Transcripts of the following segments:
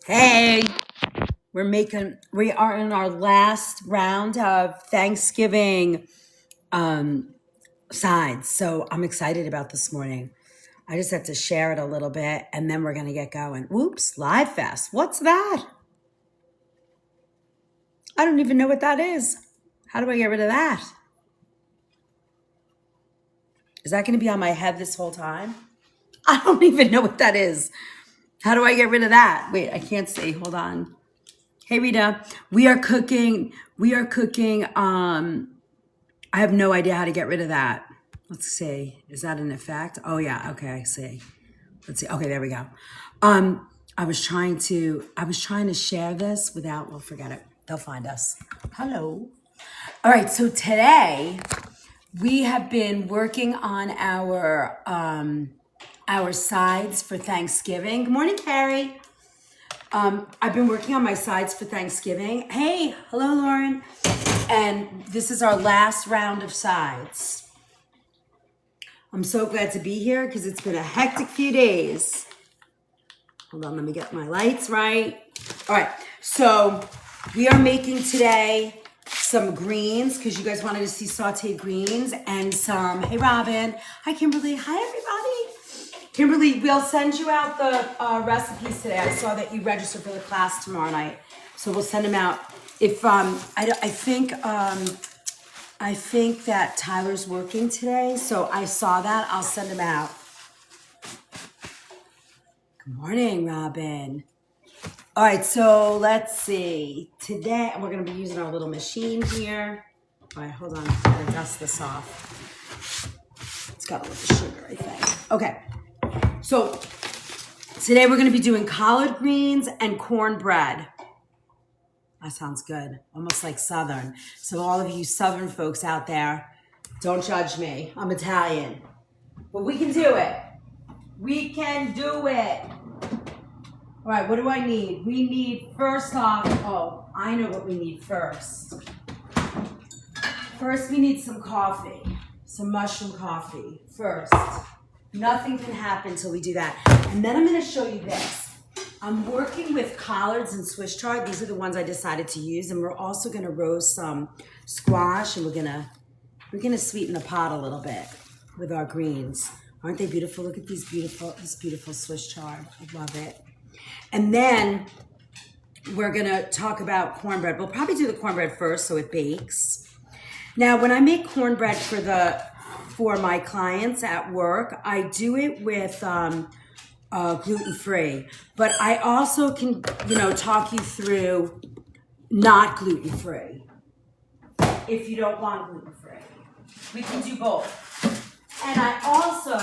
Hey, we are in our last round of Thanksgiving sides. So I'm excited about this morning. I just have to share it a little bit and then we're going to get going. Whoops, Live Fest. What's that? I don't even know what that is. How do I get rid of that? Is that going to be on my head this whole time? I don't even know what that is. How do I get rid of that? Wait, I can't see. Hold on. Hey Rita, we are cooking. I have no idea how to get rid of that. Let's see. Is that an effect? Oh yeah. Okay. I see. Let's see. Okay, there we go. I was trying to share this without. Well, forget it. They'll find us. Hello. All right. So today we have been working on our sides for Thanksgiving. Good morning, Carrie. I've been working on my sides for Thanksgiving. Hey, hello, Lauren. And this is our last round of sides. I'm so glad to be here because it's been a hectic few days. Hold on, let me get my lights right. All right, so we are making today some greens because you guys wanted to see sauteed greens and some, hey Robin, hi Kimberly, hi everybody. Kimberly, we'll send you out the recipes today. I saw that you registered for the class tomorrow night, so we'll send them out. If I think that Tyler's working today, so I saw that. I'll send him out. Good morning, Robin. All right, so let's see. Today we're gonna be using our little machine here. All right, hold on. I'm gonna dust this off. It's got a little sugar, I think. Okay. So today we're going to be doing collard greens and cornbread. That sounds good. Almost like Southern. So all of you Southern folks out there, don't judge me. I'm Italian. But we can do it. We can do it. All right, what do I need? We need, first off, oh, I know what we need first. First, we need some coffee. Some mushroom coffee first. Nothing can happen until we do that. And then I'm going to show you this. I'm working with collards and Swiss chard. These are the ones I decided to use. And we're also going to roast some squash. And we're going to sweeten the pot a little bit with our greens. Aren't they beautiful? Look at this beautiful Swiss chard. I love it. And then we're going to talk about cornbread. We'll probably do the cornbread first so it bakes. Now, when I make cornbread for my clients at work, I do it with gluten-free. But I also can, talk you through not gluten-free if you don't want gluten-free. We can do both. And I also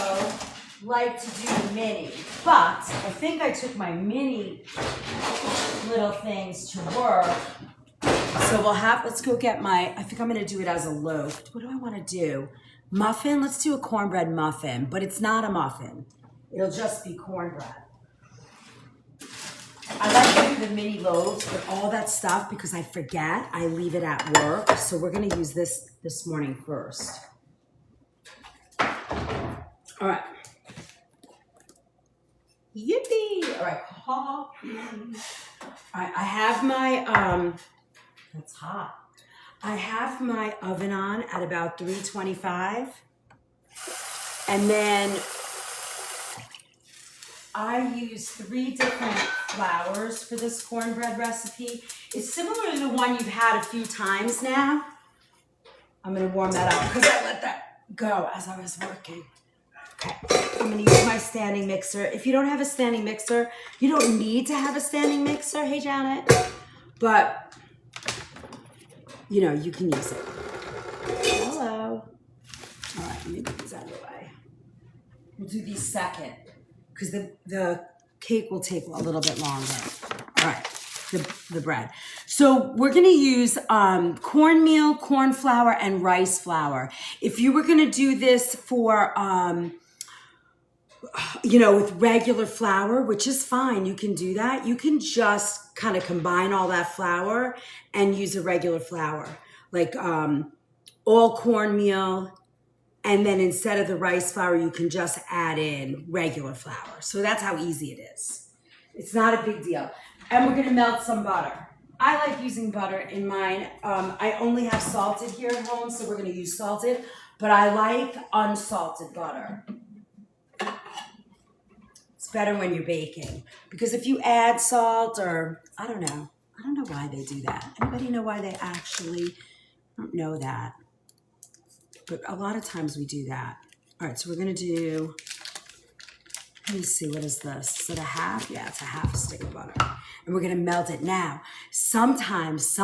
like to do the mini. But I think I took my mini little things to work. So let's go get I think I'm going to do it as a loaf. What do I want to do? Muffin? Let's do a cornbread muffin, but it's not a muffin. It'll just be cornbread. I like to do the mini loaves with all that stuff because I forget. I leave it at work. So we're going to use this morning first. All right. Yippee! All right. All right. I have my, that's hot. I have my oven on at about 325. And then I use 3 different flours for this cornbread recipe. It's similar to the one you've had a few times now. I'm going to warm that up because I let that go as I was working. Okay, I'm going to use my standing mixer. If you don't have a standing mixer, you don't need to have a standing mixer. Hey, Janet. But you can use it. Hello. All right, let me put these out of the way. We'll do these second because the cake will take a little bit longer. All right, the bread. So we're going to use cornmeal, corn flour, and rice flour. If you were going to do this for, with regular flour, which is fine, you can do that. You can just kind of combine all that flour and use a regular flour, like all cornmeal. And then instead of the rice flour, you can just add in regular flour. So that's how easy it is. It's not a big deal. And we're gonna melt some butter. I like using butter in mine. I only have salted here at home, so we're gonna use salted, but I like unsalted butter. It's better when you're baking, because if you add salt or, I don't know why they do that. Anybody know why they actually, I don't know that, but a lot of times we do that. All right, so we're gonna do, let me see, what is this? Is it a half? Yeah, it's a half stick of butter. And we're gonna melt it now. Sometimes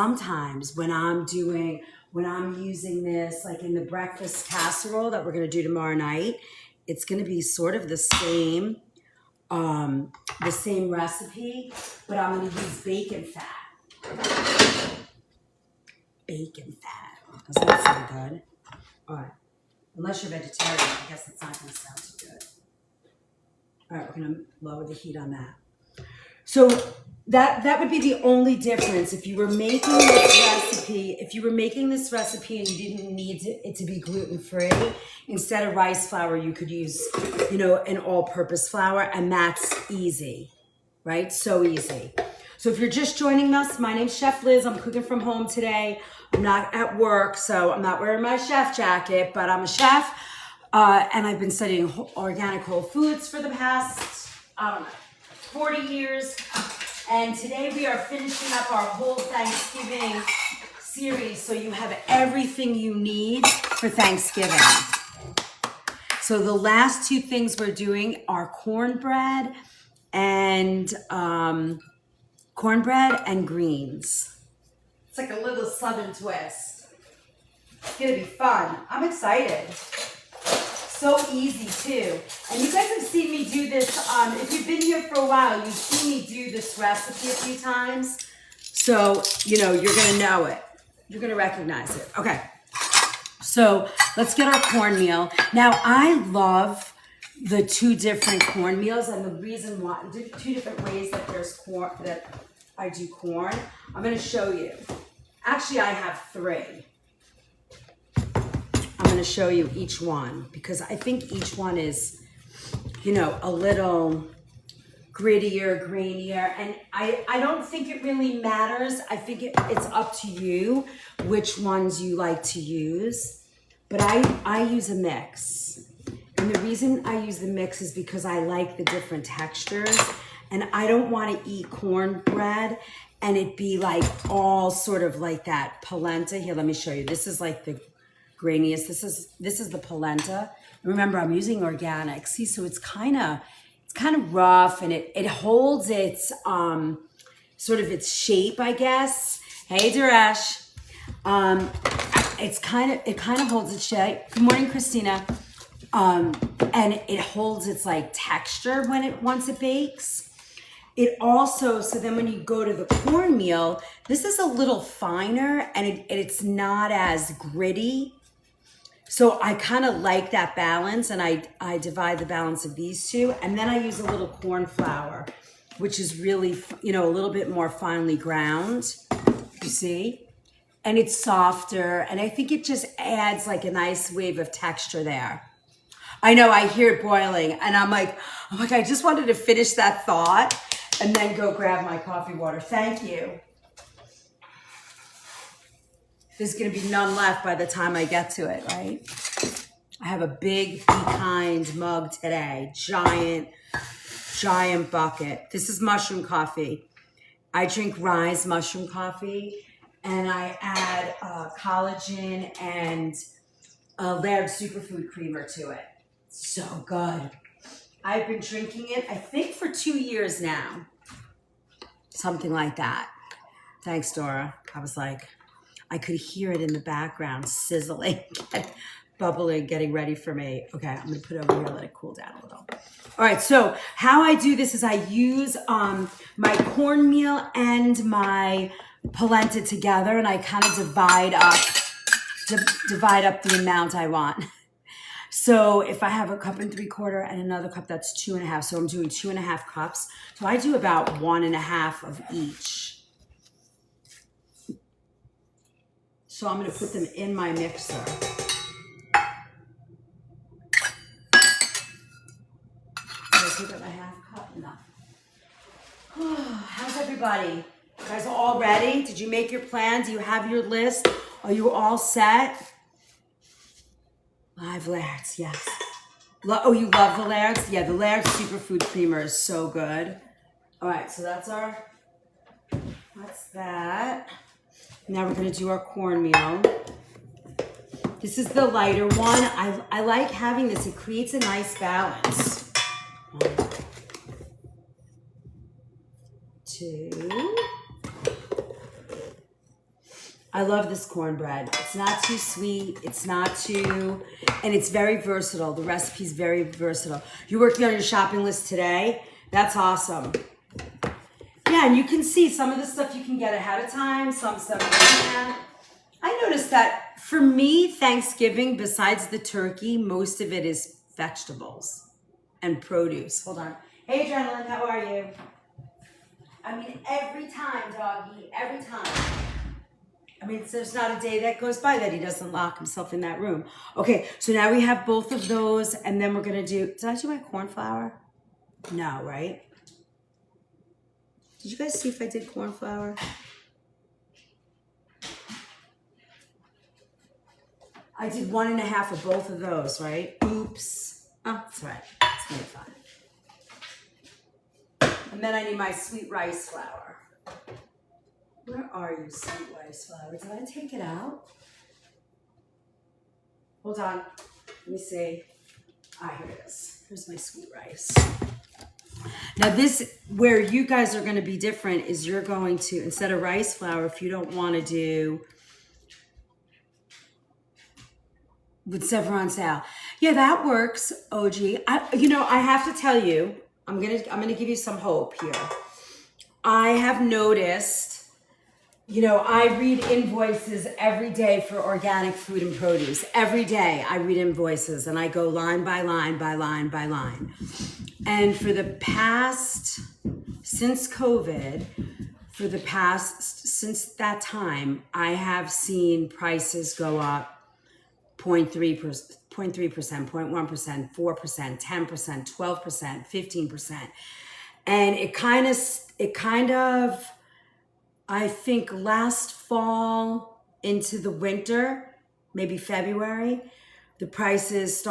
when I'm using this, like in the breakfast casserole that we're gonna do tomorrow night, it's gonna be sort of the same recipe, but I'm gonna use bacon fat. Bacon fat, doesn't that sound good? All right, unless you're vegetarian, I guess it's not gonna sound too good. All right, we're gonna lower the heat on that. So that would be the only difference if you were making this recipe and you didn't need it to be gluten-free. Instead of rice flour, you could use, an all-purpose flour, and that's easy, right? So easy. So if you're just joining us, my name's Chef Liz. I'm cooking from home today. I'm not at work, so I'm not wearing my chef jacket, but I'm a chef, and I've been studying organic whole foods for the past, 40 years. And today we are finishing up our whole Thanksgiving series, so you have everything you need for Thanksgiving. So the last two things we're doing are cornbread and greens. It's like a little southern twist. It's gonna be fun. I'm excited. So easy too. And you guys have seen me do this, if you've been here for a while, you've seen me do this recipe a few times. So, you're gonna know it. You're gonna recognize it. Okay, so let's get our cornmeal. Now, I love the two different cornmeals, and the reason why, two different ways that there's corn, that I do corn. I'm gonna show you. Actually, I have three. I'm going to show you each one because I think each one is, a little grittier, grainier. And I don't think it really matters. I think it's up to you which ones you like to use. But I use a mix. And the reason I use the mix is because I like the different textures. And I don't want to eat cornbread and it be like all sort of like that polenta. Here, let me show you. This is like the grainiest. This is the polenta. Remember, I'm using organic. See, so it's kind of rough, and it holds its sort of its shape, I guess. Hey, Duresh. It kind of holds its shape. Good morning, Christina. And it holds its like texture once it bakes. It also, so then when you go to the cornmeal, this is a little finer and it's not as gritty. So I kind of like that balance, and I divide the balance of these two. And then I use a little corn flour, which is really, a little bit more finely ground, you see? And it's softer, and I think it just adds like a nice wave of texture there. I know, I hear it boiling, and I'm like, I just wanted to finish that thought and then go grab my coffee water. Thank you. There's gonna be none left by the time I get to it, right? I have a big Be Kind mug today, giant bucket. This is mushroom coffee. I drink Rise mushroom coffee, and I add collagen and Laird superfood creamer to it. So good. I've been drinking it, I think, for 2 years now. Something like that. Thanks, Dora. I was like, I could hear it in the background, sizzling, bubbling, getting ready for me. Okay, I'm gonna put it over here, let it cool down a little. All right, so how I do this is I use my cornmeal and my polenta together, and I kind of divide up the amount I want. So if I have a 1 3/4 and another cup, that's 2.5. So I'm doing 2.5 cups. So I do about 1.5 of each. So I'm going to put them in my mixer. I take out my 1/2 cup. Enough. How's everybody everybody? You guys all ready? Did you make your plan? Do you have your list? Are you all set? Live Laird's, yes. Oh, you love the Laird's? Yeah, the Laird's Superfood Creamer is so good. All right, so that's that. Now we're gonna do our cornmeal. This is the lighter one. I like having this. It creates a nice balance. 1, 2. I love this cornbread. It's not too sweet. It's not too, and it's very versatile. The recipe's very versatile. You're working on your shopping list today? That's awesome. Yeah, and you can see some of the stuff you can get ahead of time, some stuff you can't. I noticed that for me, Thanksgiving, besides the turkey, most of it is vegetables and produce. Hold on. Hey, Adrenaline, how are you? I mean, every time, doggy, every time. I mean, there's not a day that goes by that he doesn't lock himself in that room. Okay, so now we have both of those, and then we're gonna do, did I do my corn flour? No, right? Did you guys see if I did corn flour? I did 1.5 of both of those, right? Oops. Oh, that's right. It's gonna be fine. And then I need my sweet rice flour. Where are you, sweet rice flour? Did I take it out? Hold on. Let me see. Ah, here it is. Here's my sweet rice. Now this, where you guys are going to be different is you're going to, instead of rice flour, if you don't want to do with Sevron Sal. Yeah, that works, OG. I have to tell you, I'm gonna give you some hope here. I have noticed, I read invoices every day for organic food and produce. Every day I read invoices and I go line by line by line by line. And for the past, since COVID, since that time, I have seen prices go up 0.3%, 0.1%, 4%, 10%, 12%, 15%. And it kind of, I think last fall into the winter, maybe February, the prices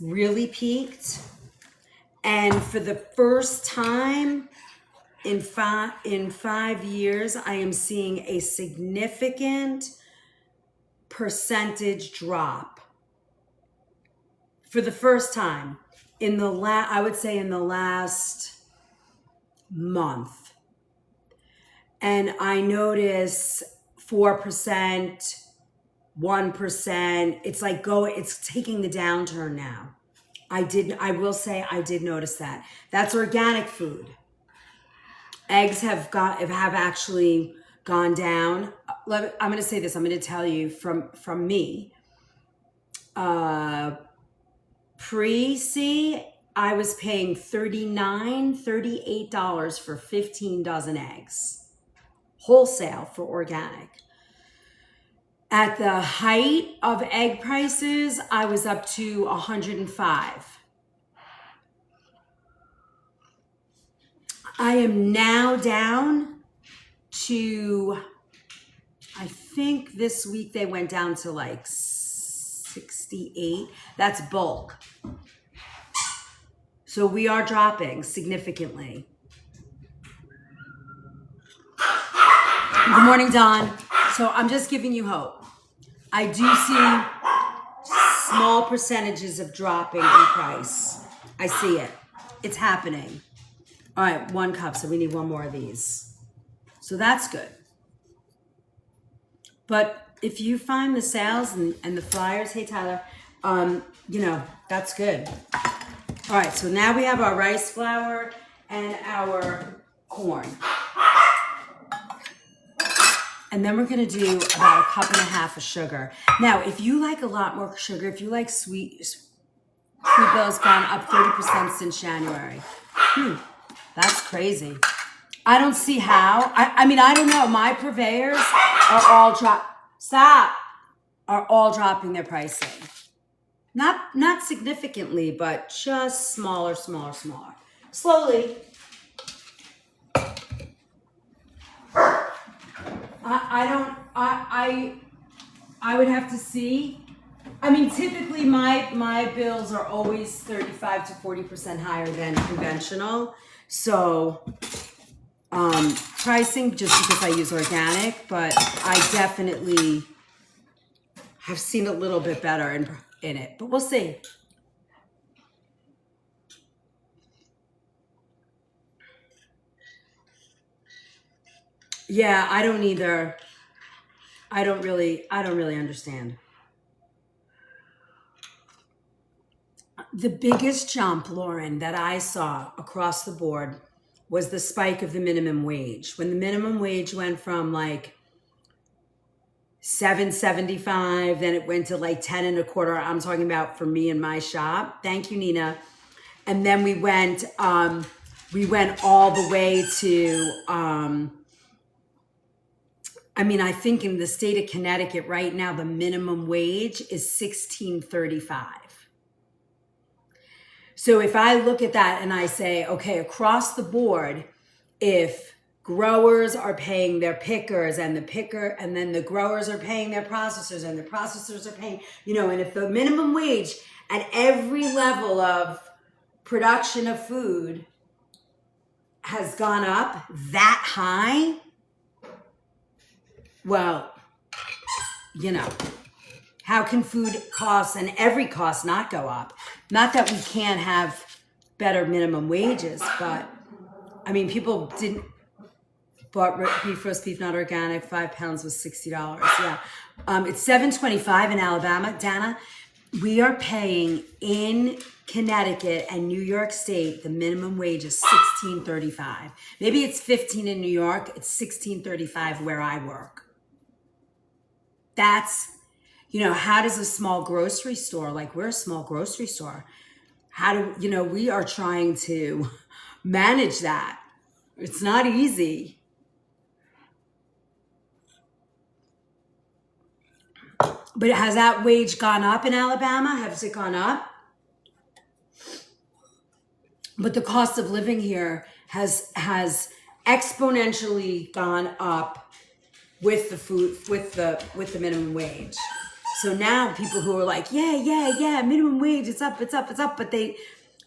really peaked. And for the first time in 5 years, I am seeing a significant percentage drop. For the first time I would say in the last month. And I notice 4%, 1%. It's taking the downturn now. I will say I did notice that. That's organic food. Eggs have actually gone down. I'm going to say this. I'm going to tell you from me. Pre-C, I was paying $38 for 15 dozen eggs. Wholesale for organic. At the height of egg prices, I was up to 105. I am now down to, I think this week they went down to like 68. That's bulk. So we are dropping significantly. Good morning, Don. So I'm just giving you hope. I do see small percentages of dropping in price. I see it. It's happening. All right, 1 cup, so we need 1 more of these. So that's good. But if you find the sales and the flyers, hey Tyler, that's good. All right, so now we have our rice flour and our corn. And then we're gonna do about 1.5 cups of sugar. Now, if you like a lot more sugar, if you like sweet bill's gone up 30% since January. That's crazy. I don't see how. I don't know. My purveyors are all dropping their pricing. Not significantly, but just smaller. Slowly. I don't, I would have to see. I mean, typically my bills are always 35 to 40% higher than conventional. So, pricing just because I use organic, but I definitely have seen a little bit better in it, but we'll see. Yeah, I don't either. I don't really understand. The biggest jump, Lauren, that I saw across the board was the spike of the minimum wage. When the minimum wage went from like $7.75, then it went to like 10 and a quarter. I'm talking about for me and my shop. Thank you, Nina. And then we went all the way to I think in the state of Connecticut right now, the minimum wage is $16.35. So if I look at that and I say, okay, across the board, if growers are paying their pickers and then the growers are paying their processors and the processors are paying, and if the minimum wage at every level of production of food has gone up that high, well, how can food costs and every cost not go up? Not that we can't have better minimum wages, but people bought beef, roast beef, not organic. 5 pounds was $60. Yeah, it's $7.25 in Alabama. Dana, we are paying in Connecticut and New York State. The minimum wage is $16.35. Maybe it's $15 in New York. It's $16.35 where I work. That's, how does a small grocery store, like we're a small grocery store, we are trying to manage that. It's not easy. But has that wage gone up in Alabama? Has it gone up? But the cost of living here has exponentially gone up with the food, with the minimum wage. So now people who are like, yeah, minimum wage, it's up, but they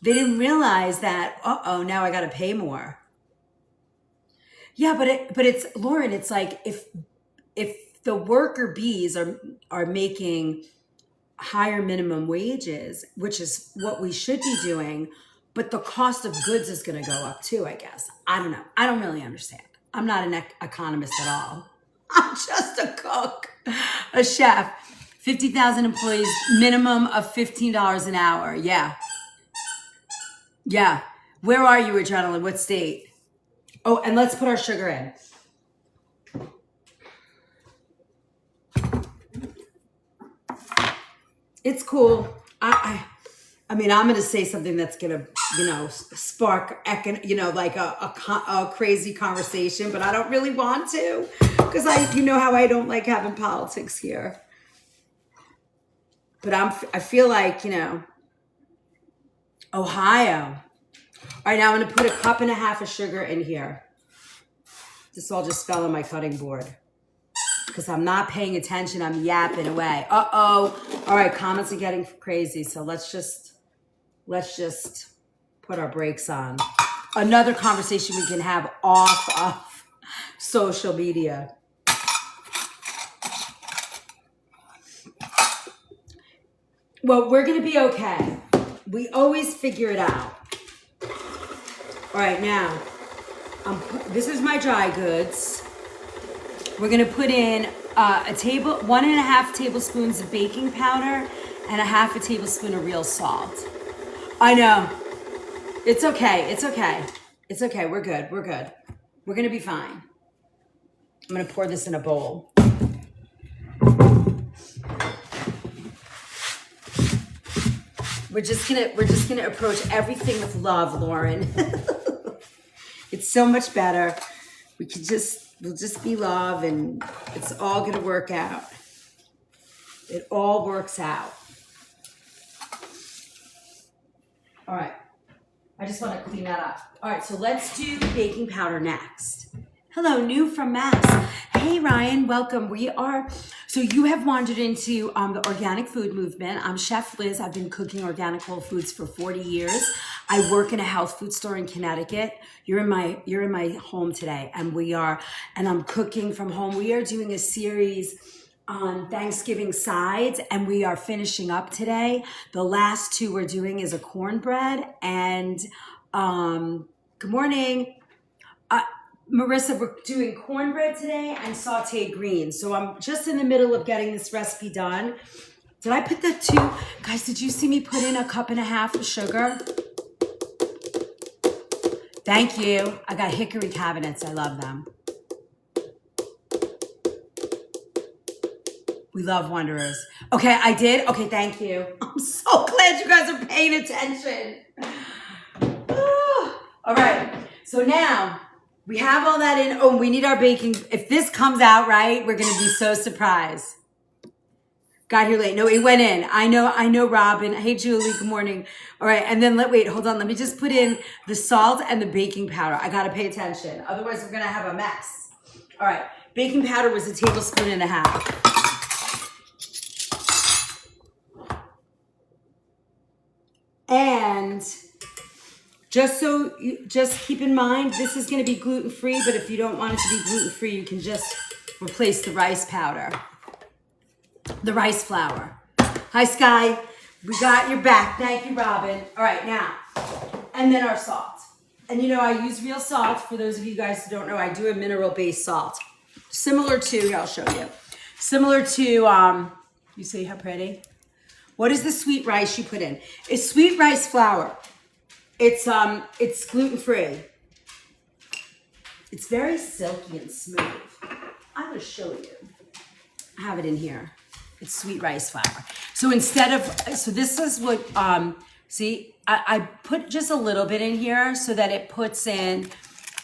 didn't realize that, now I got to pay more. Yeah, but it's, Lauren, it's like if the worker bees are making higher minimum wages, which is what we should be doing, but the cost of goods is going to go up too, I guess. I don't know. I don't really understand. I'm not an economist at all. I'm just a cook, a chef. 50,000 employees, minimum of $15 an hour. Yeah. Yeah. Where are you, Adrenaline? What state? Oh, and let's put our sugar in. It's cool. I'm going to say something that's going to, spark, like a crazy conversation, but I don't really want to because how I don't like having politics here. But I feel like, Ohio. All right, now I'm going to put 1.5 cups of sugar in here. This all just fell on my cutting board because I'm not paying attention. I'm yapping away. All right, comments are getting crazy. So let's just put our brakes on. Another conversation we can have off of social media. Well, we're going to be okay. We always figure it out. All right, now, this is my dry goods. We're going to put in 1.5 tablespoons of baking powder and 1/2 tablespoon of real salt. I know. It's okay. It's okay. It's okay. We're good. We're good. We're going to be fine. I'm going to pour this in a bowl. We're just gonna approach everything with love, Lauren. It's so much better. We'll just be love, and it's all gonna work out. It all works out. All right. I just want to clean that up. All right, so let's do baking powder next. Hello, new from Mass. Hey, Ryan, welcome. So you have wandered into the organic food movement. I'm Chef Liz. I've been cooking organic whole foods for 40 years. I work in a health food store in Connecticut. You're in my home today, and I'm cooking from home. We are doing a series on Thanksgiving sides, and we are finishing up today. The last two we're doing is a cornbread and good morning. Marissa, we're doing cornbread today and sauteed greens. So I'm just in the middle of getting this recipe done. Did I put the two? Guys, did you see me put in 1.5 cups of sugar? Thank you. I got hickory cabinets. I love them. We love Wanderers. Okay, I did? Okay, thank you. I'm so glad you guys are paying attention. All right, so now we have all that in. Oh, we need our baking. If this comes out right, we're gonna be so surprised. Got here late. No, it went in. I know, Robin. Hey, Julie, good morning. All right, and then wait, hold on. Let me just put in the salt and the baking powder. I gotta pay attention. Otherwise, we're gonna have a mess. All right, baking powder was 1.5 tablespoons. And just keep in mind, this is going to be gluten-free, but if you don't want it to be gluten-free, you can just replace the rice powder, the rice flour. Hi, Sky. We got your back. Thank you, Robin. All right, now, and then our salt. And I use real salt. For those of you guys who don't know, I do a mineral-based salt. Similar to, here, I'll show you. Similar to, you see how pretty? What is the sweet rice you put in? It's sweet rice flour. It's gluten-free. It's very silky and smooth. I'm gonna show you. I have it in here. It's sweet rice flour. So so this is what, see, I put just a little bit in here so that it puts in,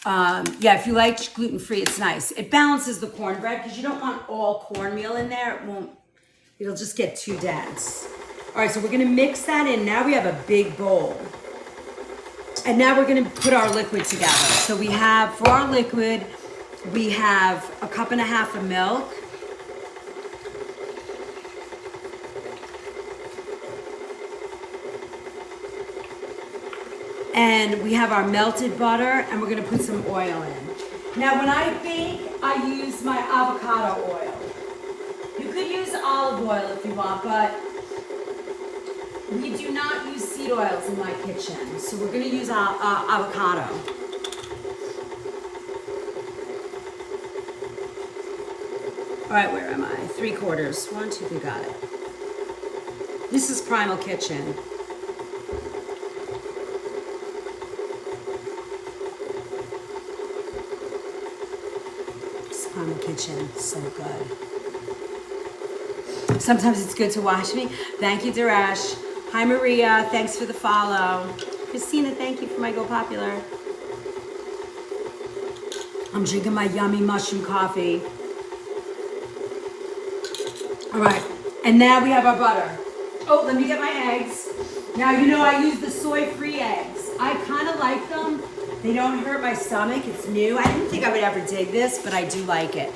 if you like gluten-free, it's nice. It balances the cornbread because you don't want all cornmeal in there. It'll just get too dense. All right, so we're gonna mix that in. Now we have a big bowl. And now we're gonna put our liquid together. So we have, for our liquid, we have 1.5 cups of milk. And we have our melted butter, and we're gonna put some oil in. Now when I bake, I use my avocado oil. You could use olive oil if you want, but we do not use seed oils in my kitchen, so we're gonna use avocado. All right, where am I? 3/4. 1, 2, 3, got it. This is Primal Kitchen. This is Primal Kitchen, so good. Sometimes it's good to watch me. Thank you, Darash. Hi, Maria. Thanks for the follow. Christina, thank you for my Go Popular. I'm drinking my yummy mushroom coffee. All right. And now we have our butter. Oh, let me get my eggs. Now, I use the soy-free eggs. I kind of like them. They don't hurt my stomach. It's new. I didn't think I would ever dig this, but I do like it.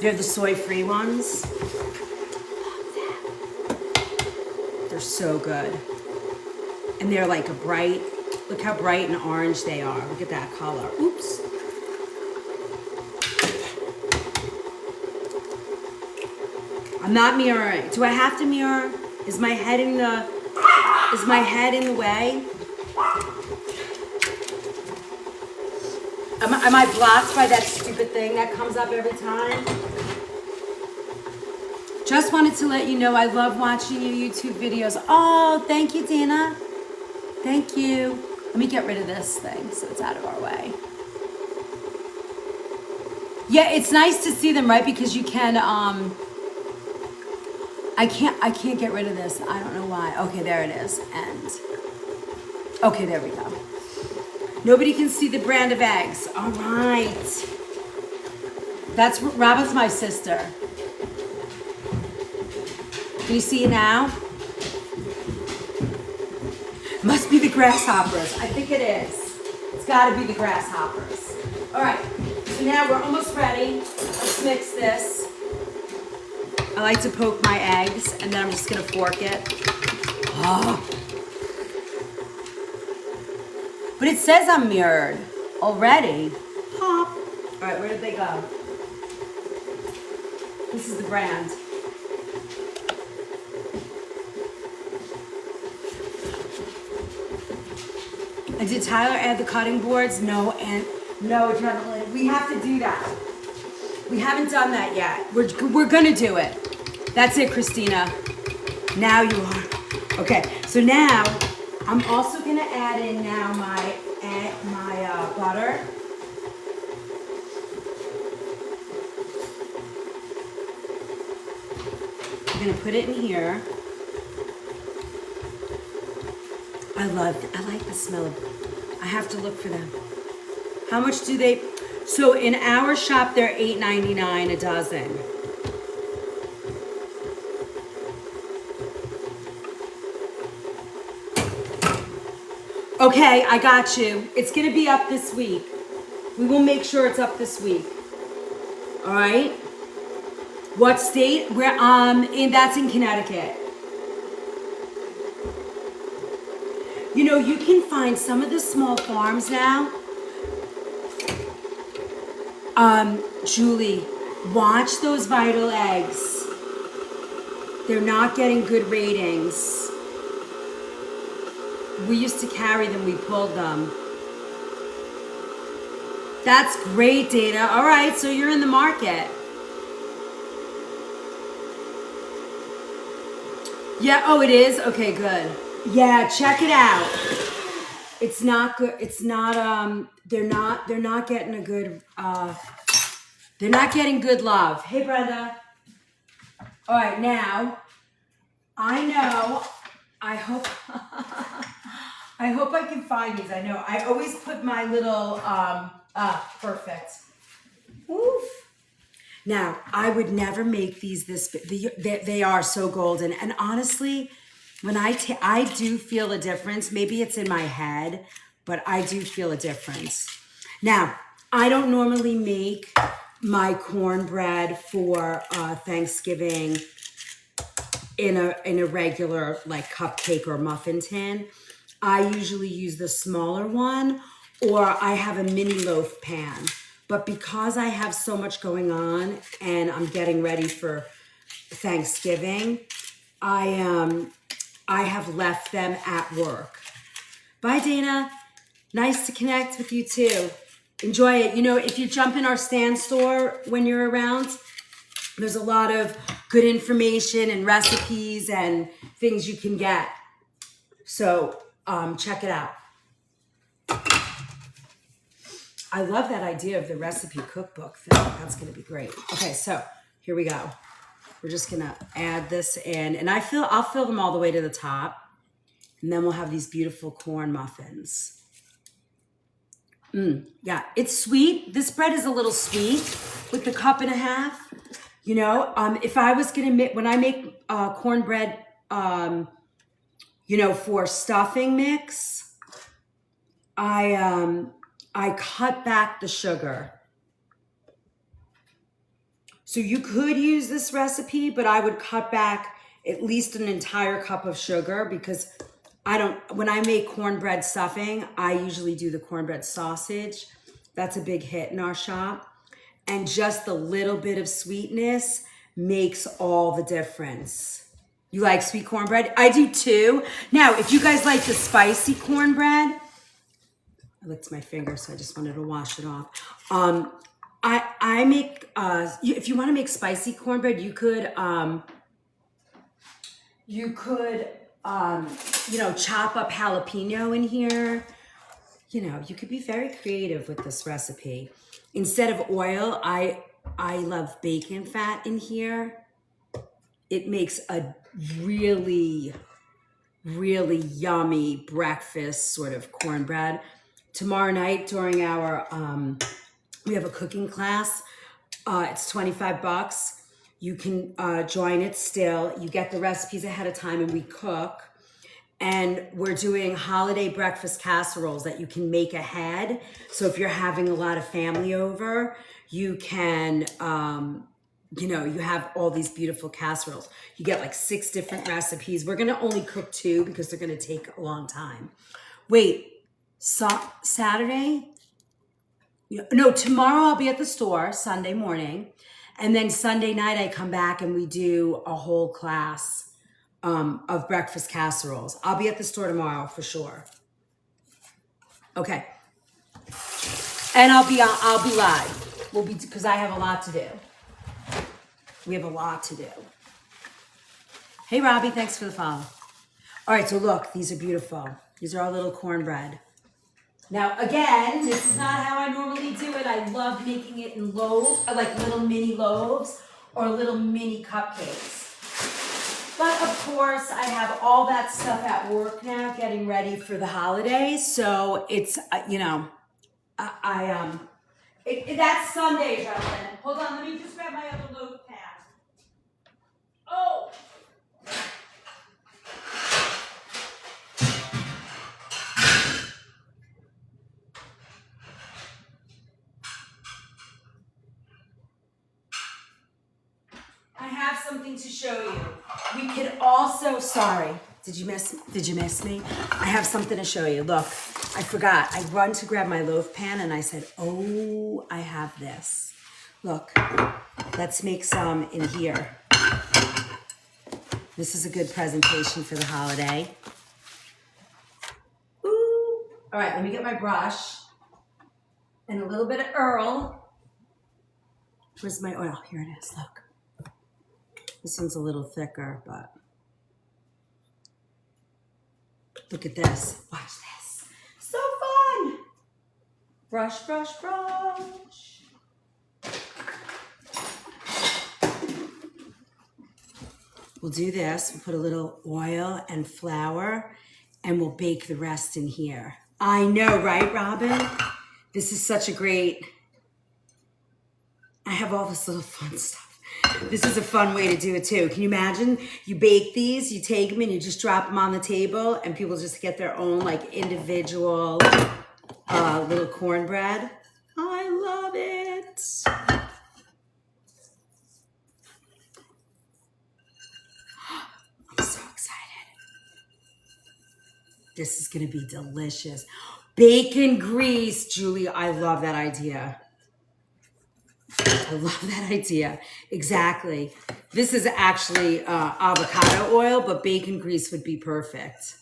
They're the soy-free ones. They're so good. And they're like look how bright and orange they are. Look at that color. Oops. I'm not mirroring. Do I have to mirror? Is my head in the way? Am I blocked by that stupid thing that comes up every time? Just wanted to let you know I love watching your YouTube videos. Oh, thank you, Dana. Thank you. Let me get rid of this thing so it's out of our way. Yeah, it's nice to see them, right? Because you can, I can't get rid of this. I don't know why. Okay, there it is. And, okay, there we go. Nobody can see the brand of eggs. All right. That's, Robin's my sister. Can you see it now? Must be the grasshoppers. I think it is. It's got to be the grasshoppers. All right, so now we're almost ready. Let's mix this. I like to poke my eggs, and then I'm just gonna fork it. Oh. But it says I'm mirrored already. Pop. All right, where did they go? This is the brand. And did Tyler add the cutting boards? No, and no, Adrenaline. We have to do that. We haven't done that yet. We're gonna do it. That's it, Christina. Now you are. Okay, so now I'm also gonna add in now my butter. I'm gonna put it in here. I like the smell of, I have to look for them. How much do they, so in our shop, they're $8.99 a dozen. Okay, I got you. It's gonna be up this week. We will make sure it's up this week. All right? What state? That's in Connecticut. You know, you can find some of the small farms now. Julie, watch those Vital eggs. They're not getting good ratings. We used to carry them, we pulled them. That's great, Dana. All right, so you're in the market. Yeah, oh, it is? Okay, good. Yeah, check it out. It's not good. It's not, they're not getting a good, they're not getting good love. Hey, Brenda. All right, now, I know, I hope, I hope I can find these. I know, I always put my little, perfect. Oof. Now, I would never make these this big. They are so golden. And honestly, when I do feel a difference. Maybe it's in my head, but I do feel a difference. Now, I don't normally make my cornbread for Thanksgiving in a regular like cupcake or muffin tin. I usually use the smaller one, or I have a mini loaf pan. But because I have so much going on and I'm getting ready for Thanksgiving, I have left them at work. Bye, Dana. Nice to connect with you too. Enjoy it. You know, if you jump in our stand store when you're around, there's a lot of good information and recipes and things you can get. So check it out. I love that idea of the recipe cookbook thing. That's going to be great. Okay, so here we go. We're just going to add this in, and I'll fill them all the way to the top, and then we'll have these beautiful corn muffins. Yeah, it's sweet. This bread is a little sweet with the 1.5 cups. You know, if I was going to make, when I make cornbread, you know, for stuffing mix, I cut back the sugar. So you could use this recipe, but I would cut back at least an entire cup of sugar because when I make cornbread stuffing, I usually do the cornbread sausage. That's a big hit in our shop. And just a little bit of sweetness makes all the difference. You like sweet cornbread? I do too. Now, if you guys like the spicy cornbread, I licked my finger, so I just wanted to wash it off. I make, if you want to make spicy cornbread, you could, you know, chop up jalapeno in here. You know, you could be very creative with this recipe. Instead of oil, I love bacon fat in here. It makes a really, really yummy breakfast sort of cornbread. Tomorrow night during our, we have a cooking class. It's $25. You can join it still. You get the recipes ahead of time and we cook. And we're doing holiday breakfast casseroles that you can make ahead. So if you're having a lot of family over, you can, you have all these beautiful casseroles. You get like 6 different recipes. We're gonna only cook 2 because they're gonna take a long time. Wait, Saturday? No, tomorrow I'll be at the store, Sunday morning. And then Sunday night I come back and we do a whole class of breakfast casseroles. I'll be at the store tomorrow for sure. Okay. And I'll be live. Because I have a lot to do. We have a lot to do. Hey Robbie, thanks for the follow. All right, so look, these are beautiful. These are our little cornbread. Now again, this is not how I normally do it. I love making it in loaves, like little mini loaves or little mini cupcakes. But of course, I have all that stuff at work now, getting ready for the holidays. So it's, that's Sunday, gentlemen. Hold on, let me just grab my other loaf pan. Oh! I have something to show you. We could also, sorry, did you miss me? I have something to show you. Look, I forgot. I run to grab my loaf pan and I said, oh, I have this. Look, let's make some in here. This is a good presentation for the holiday. Ooh. All right, let me get my brush and a little bit of Earl. Where's my oil? Here it is, look. This one's a little thicker, but look at this. Watch this. So fun. Brush, brush, brush. We'll do this. We'll put a little oil and flour, and we'll bake the rest in here. I know, right, Robin? This is such a great... I have all this little fun stuff. This is a fun way to do it too. Can you imagine? You bake these, you take them and you just drop them on the table and people just get their own like individual little cornbread. I love it. I'm so excited. This is gonna be delicious. Bacon grease, Julie, I love that idea. I love that idea. Exactly. This is actually avocado oil, but bacon grease would be perfect.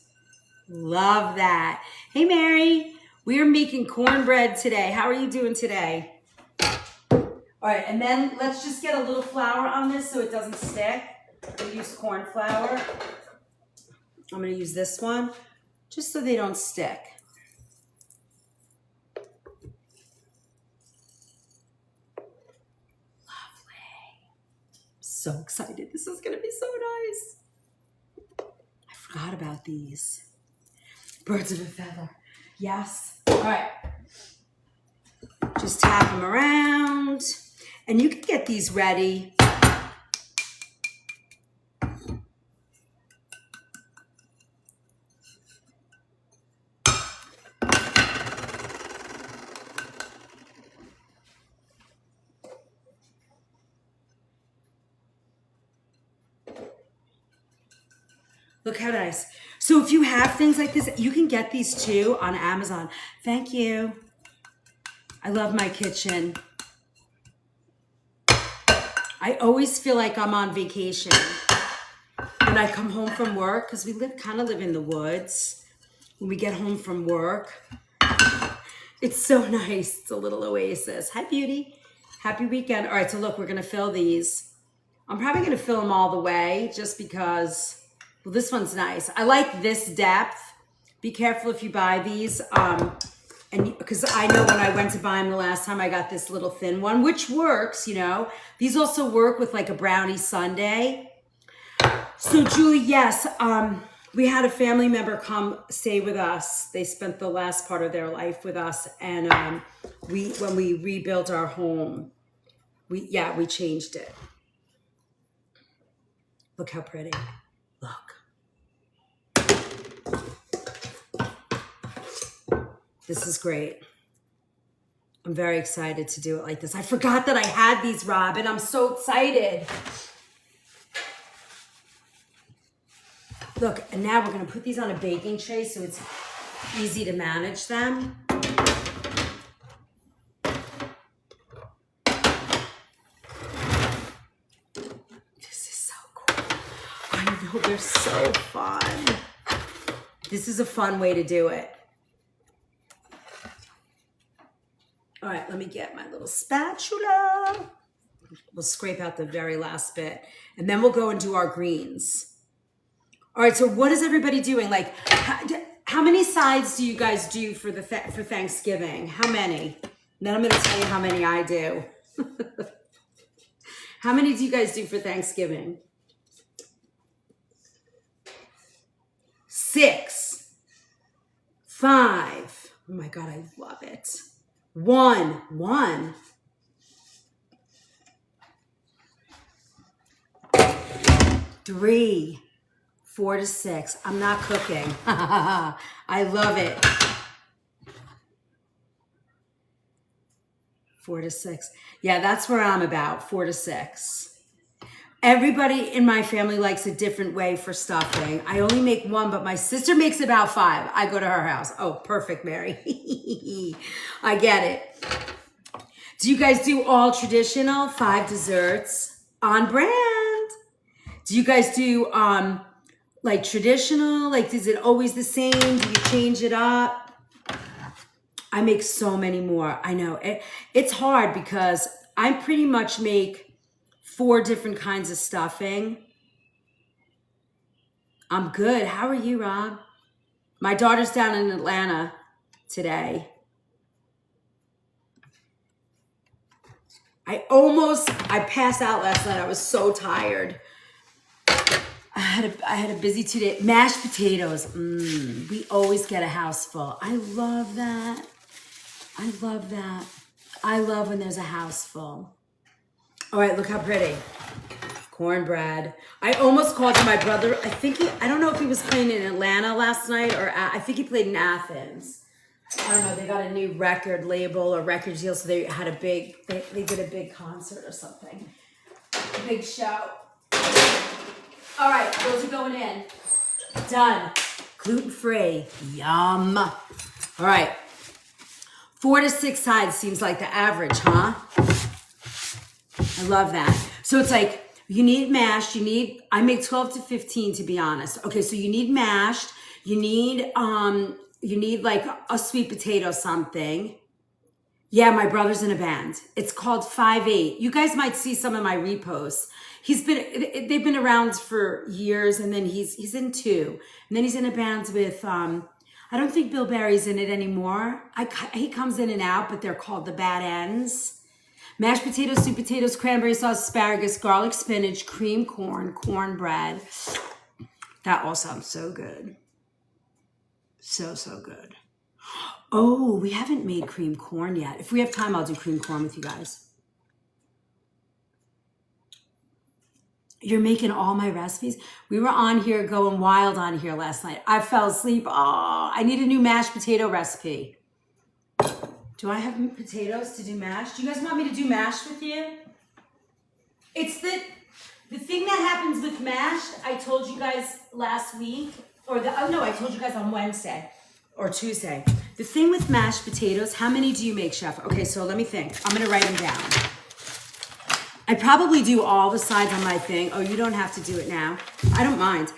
Love that. Hey, Mary, we are making cornbread today. How are you doing today? All right, and then let's just get a little flour on this so it doesn't stick. We use corn flour. I'm going to use this one just so they don't stick. So excited. This is gonna be so nice. I forgot about these. Birds of a feather. Yes. All right. Just tap them around. And you can get these ready. Look how nice. So if you have things like this, you can get these too on Amazon. Thank you. I love my kitchen. I always feel like I'm on vacation when I come home from work, because we kind of live in the woods. When we get home from work, it's so nice. It's a little oasis. Hi, beauty. Happy weekend. All right, so look, we're going to fill these. I'm probably going to fill them all the way just because... Well, this one's nice. I like this depth. Be careful if you buy these. And because I know when I went to buy them the last time, I got this little thin one, which works, you know. These also work with like a brownie sundae. So Julie, yes, we had a family member come stay with us. They spent the last part of their life with us. And when we rebuilt our home, we changed it. Look how pretty. Look. This is great. I'm very excited to do it like this. I forgot that I had these, Robin. I'm so excited. Look, and now we're gonna put these on a baking tray so it's easy to manage them. This is so cool. I know, they're so fun. This is a fun way to do it. All right, let me get my little spatula. We'll scrape out the very last bit, and then we'll go and do our greens. All right, so what is everybody doing? Like, how many sides do you guys do for for Thanksgiving? How many? Then I'm gonna tell you how many I do. How many do you guys do for Thanksgiving? 6, 5. Oh my God, I love it. 1. 3, 4 to 6. I'm not cooking. I love it. 4 to 6. Yeah, that's where I'm about, 4 to 6. Everybody in my family likes a different way for stuffing. I only make 1, but my sister makes about 5. I go to her house. Oh, perfect, Mary. I get it. Do you guys do all traditional? 5 desserts on brand. Do you guys do like traditional? Like, is it always the same? Do you change it up? I make so many more. I know it's hard because I pretty much make 4 different kinds of stuffing. I'm good. How are you, Rob? My daughter's down in Atlanta today. I passed out last night. I was so tired. I had a busy 2 days. Mashed potatoes. We always get a house full. I love that. I love that. I love when there's a house full. All right, look how pretty. Cornbread. I almost called to my brother. I don't know if he was playing in Atlanta last night or I think he played in Athens. I don't know, they got a new record label or record deal, so they had they did a big concert or something. A big show. All right, those are going in. Done. Gluten-free. Yum. All right. 4 to 6 sides seems like the average, huh? I love that. So it's like, you need mashed, I make 12 to 15 to be honest. Okay, so you need mashed, you need like a sweet potato something. Yeah, my brother's in a band. It's called 5/8. You guys might see some of my reposts. They've been around for years, and then he's in 2. And then he's in a band with, I don't think Bill Berry's in it anymore. He comes in and out, but they're called the Bad Ends. Mashed potatoes, sweet potatoes, cranberry sauce, asparagus, garlic spinach, cream corn, cornbread. That all sounds so good. So good. Oh, we haven't made cream corn yet. If we have time, I'll do cream corn with you guys. You're making all my recipes? We were on here going wild on here last night. I fell asleep. Oh, I need a new mashed potato recipe. Do I have potatoes to do mashed? Do you guys want me to do mashed with you? It's the thing that happens with mashed, I told you guys last week, I told you guys on Wednesday or Tuesday. The thing with mashed potatoes, how many do you make, Chef? Okay, so let me think. I'm gonna write them down. I probably do all the sides on my thing. Oh, you don't have to do it now. I don't mind.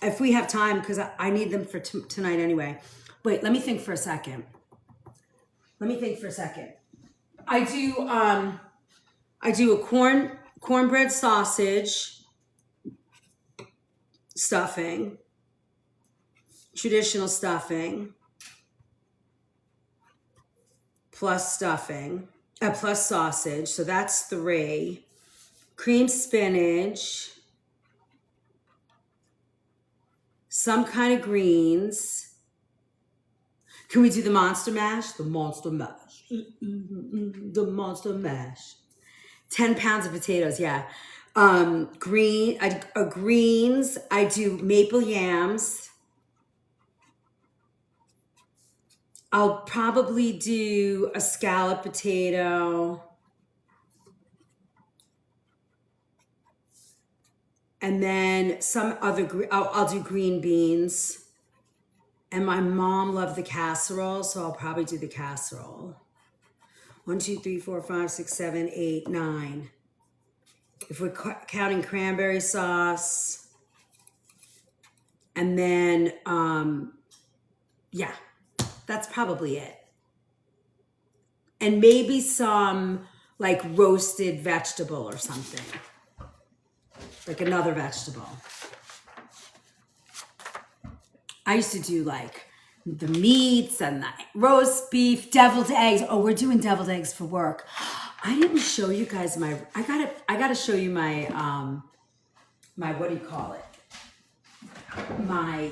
If we have time, because I need them for tonight anyway. Wait, let me think for a second. I do a cornbread sausage stuffing, traditional stuffing, plus stuffing, plus sausage. So that's 3. Cream spinach, some kind of greens. Can we do the monster mash? The monster mash. The monster mash. 10 pounds of potatoes, yeah. Greens. I do maple yams. I'll probably do a scalloped potato. And then some other, I'll do green beans. And my mom loved the casserole, so I'll probably do the casserole. 1, 2, 3, 4, 5, 6, 7, 8, 9. If we're counting cranberry sauce. And then, yeah, that's probably it. And maybe some like roasted vegetable or something. Like another vegetable. I used to do like the meats and the roast beef, deviled eggs. Oh, we're doing deviled eggs for work. I didn't show you guys my, I gotta show you my, my, what do you call it? I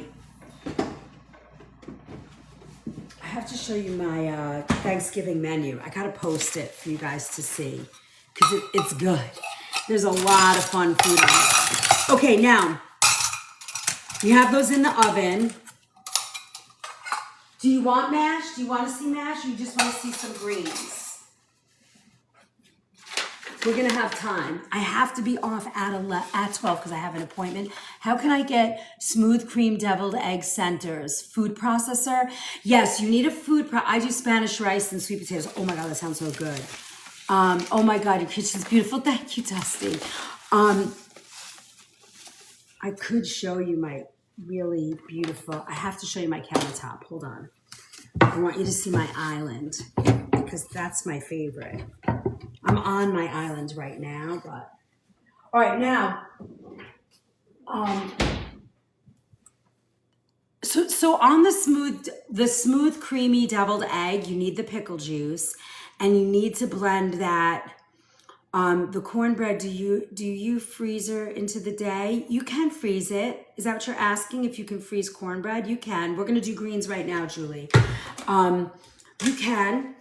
have to show you my Thanksgiving menu. I gotta post it for you guys to see because it's good. There's a lot of fun food on it. Okay, now, you have those in the oven. Do you want mash? Do you want to see mash or you just want to see some greens? We're going to have time. I have to be off at 12 because I have an appointment. How can I get smooth cream deviled egg centers? Food processor? Yes, you need a I do Spanish rice and sweet potatoes. Oh my God, that sounds so good. Oh my God, your kitchen's beautiful. Thank you, Dusty. I could show you my really beautiful, I have to show you my countertop. Hold on. I want you to see my island because that's my favorite. I'm on my island right now, but all right, now, so on the smooth, creamy deviled egg, you need the pickle juice, and you need to blend that. The cornbread, do you freezer into the day? You can freeze it. Is that what you're asking? If you can freeze cornbread, you can. We're gonna do greens right now, Julie. You can.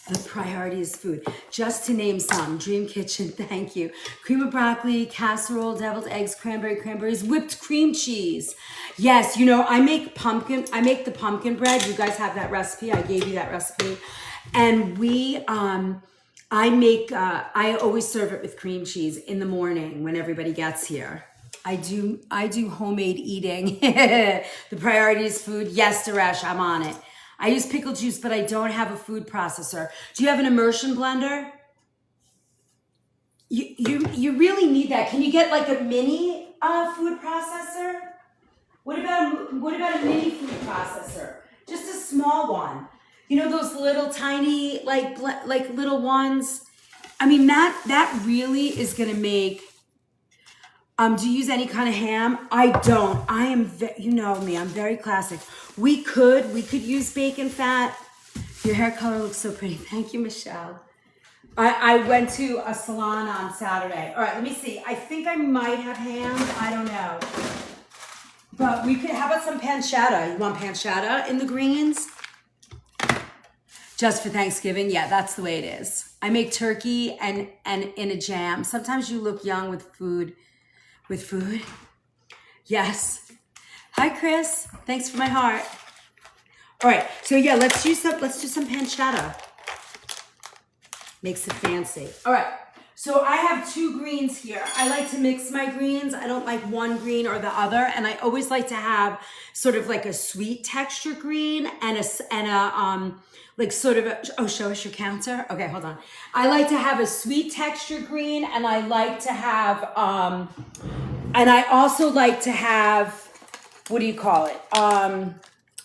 The priority is food. Just to name some, Dream Kitchen, thank you. Cream of broccoli, casserole, deviled eggs, cranberries, whipped cream cheese. Yes, you know, I make the pumpkin bread. You guys have that recipe. I gave you that recipe. And I always serve it with cream cheese in the morning when everybody gets here. I do homemade eating. The priority is food. Yes, Daresh, I'm on it. I use pickle juice, but I don't have a food processor. Do you have an immersion blender? You really need that. Can you get like a mini food processor? What about a mini food processor? Just a small one. You know those little tiny like little ones. I mean that really is gonna make. Do you use any kind of ham? I don't. I am, you know me, I'm very classic. We could use bacon fat. Your hair color looks so pretty. Thank you, Michelle. I went to a salon on Saturday. All right, let me see. I think I might have ham. I don't know. But we could, how about some pancetta? You want pancetta in the greens? Just for Thanksgiving? Yeah, that's the way it is. I make turkey and in a jam. Sometimes you look young with food. Yes. Hi, Chris. Thanks for my heart. All right. So yeah, let's do some pancetta. Makes it fancy. All right. So I have 2 greens here. I like to mix my greens. I don't like one green or the other, and I always like to have sort of like a sweet texture green and a like sort of show us your counter. Okay, hold on. I like to have a sweet texture green, and I like to have and I also like to have, what do you call it?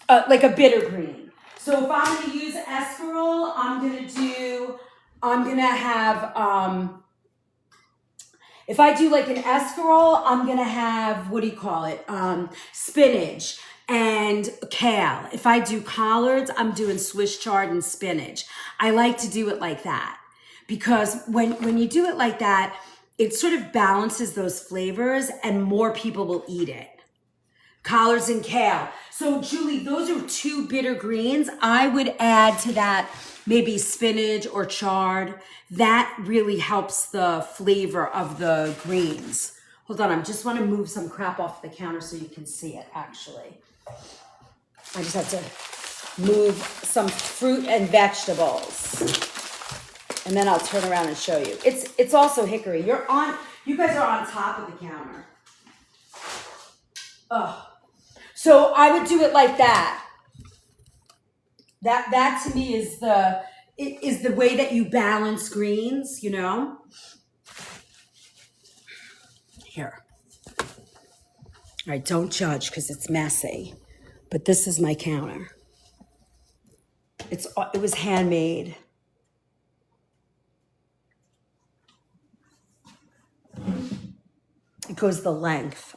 Like a bitter green. So if I'm gonna use escarole, I'm gonna have, if I do like an escarole, I'm gonna have, what do you call it? Spinach and kale. If I do collards, I'm doing Swiss chard and spinach. I like to do it like that because when you do it like that, it sort of balances those flavors and more people will eat it. Collards and kale. So Julie, those are 2 bitter greens. I would add to that maybe spinach or chard. That really helps the flavor of the greens. Hold on, I just want to move some crap off the counter so you can see it, actually. I just have to move some fruit and vegetables. And then I'll turn around and show you. It's also hickory. You guys are on top of the counter. Oh. So I would do it like that. That to me is the way that you balance greens, you know? Here. All right, don't judge because it's messy. But this is my counter. It was handmade. It goes the length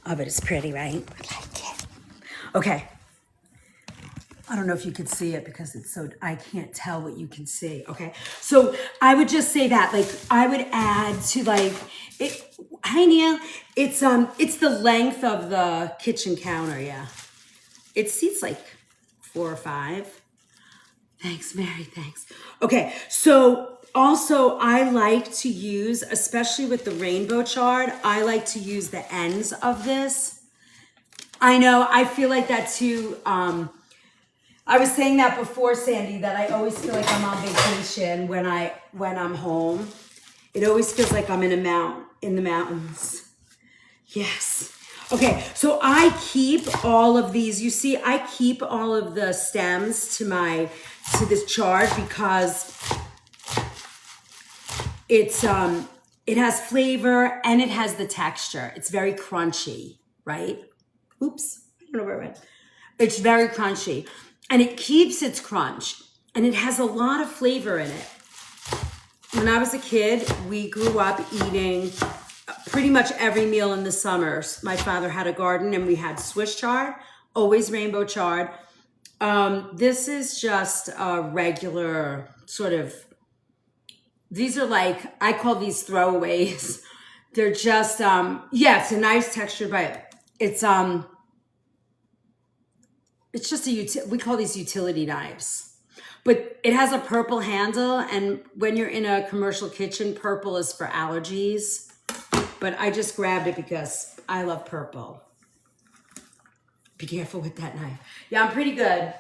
of it. It's pretty, right? Okay. I don't know if you could see it because I can't tell what you can see. Okay. So I would just say that, like, I would add to hi Neil. It's the length of the kitchen counter. Yeah. It seats like 4 or 5. Thanks, Mary. Thanks. Okay. So also I like to use, especially with the rainbow chard, I like to use the ends of this. I know, I feel like that too. I was saying that before, Sandy, that I always feel like I'm on vacation when I'm home. It always feels like I'm in the mountains. Yes. Okay, so I keep all of these. You see, I keep all of the stems to this chard because it has flavor and it has the texture. It's very crunchy, right? Oops, I don't know where it went. It's very crunchy. And it keeps its crunch, and it has a lot of flavor in it. When I was a kid, we grew up eating pretty much every meal in the summers. My father had a garden, and we had Swiss chard, always rainbow chard. This is just a regular sort of, these are like, I call these throwaways. They're just, yeah, it's a nice texture, but it's just we call these utility knives, but it has a purple handle. And when you're in a commercial kitchen, purple is for allergies, but I just grabbed it because I love purple. Be careful with that knife. Yeah, I'm pretty good.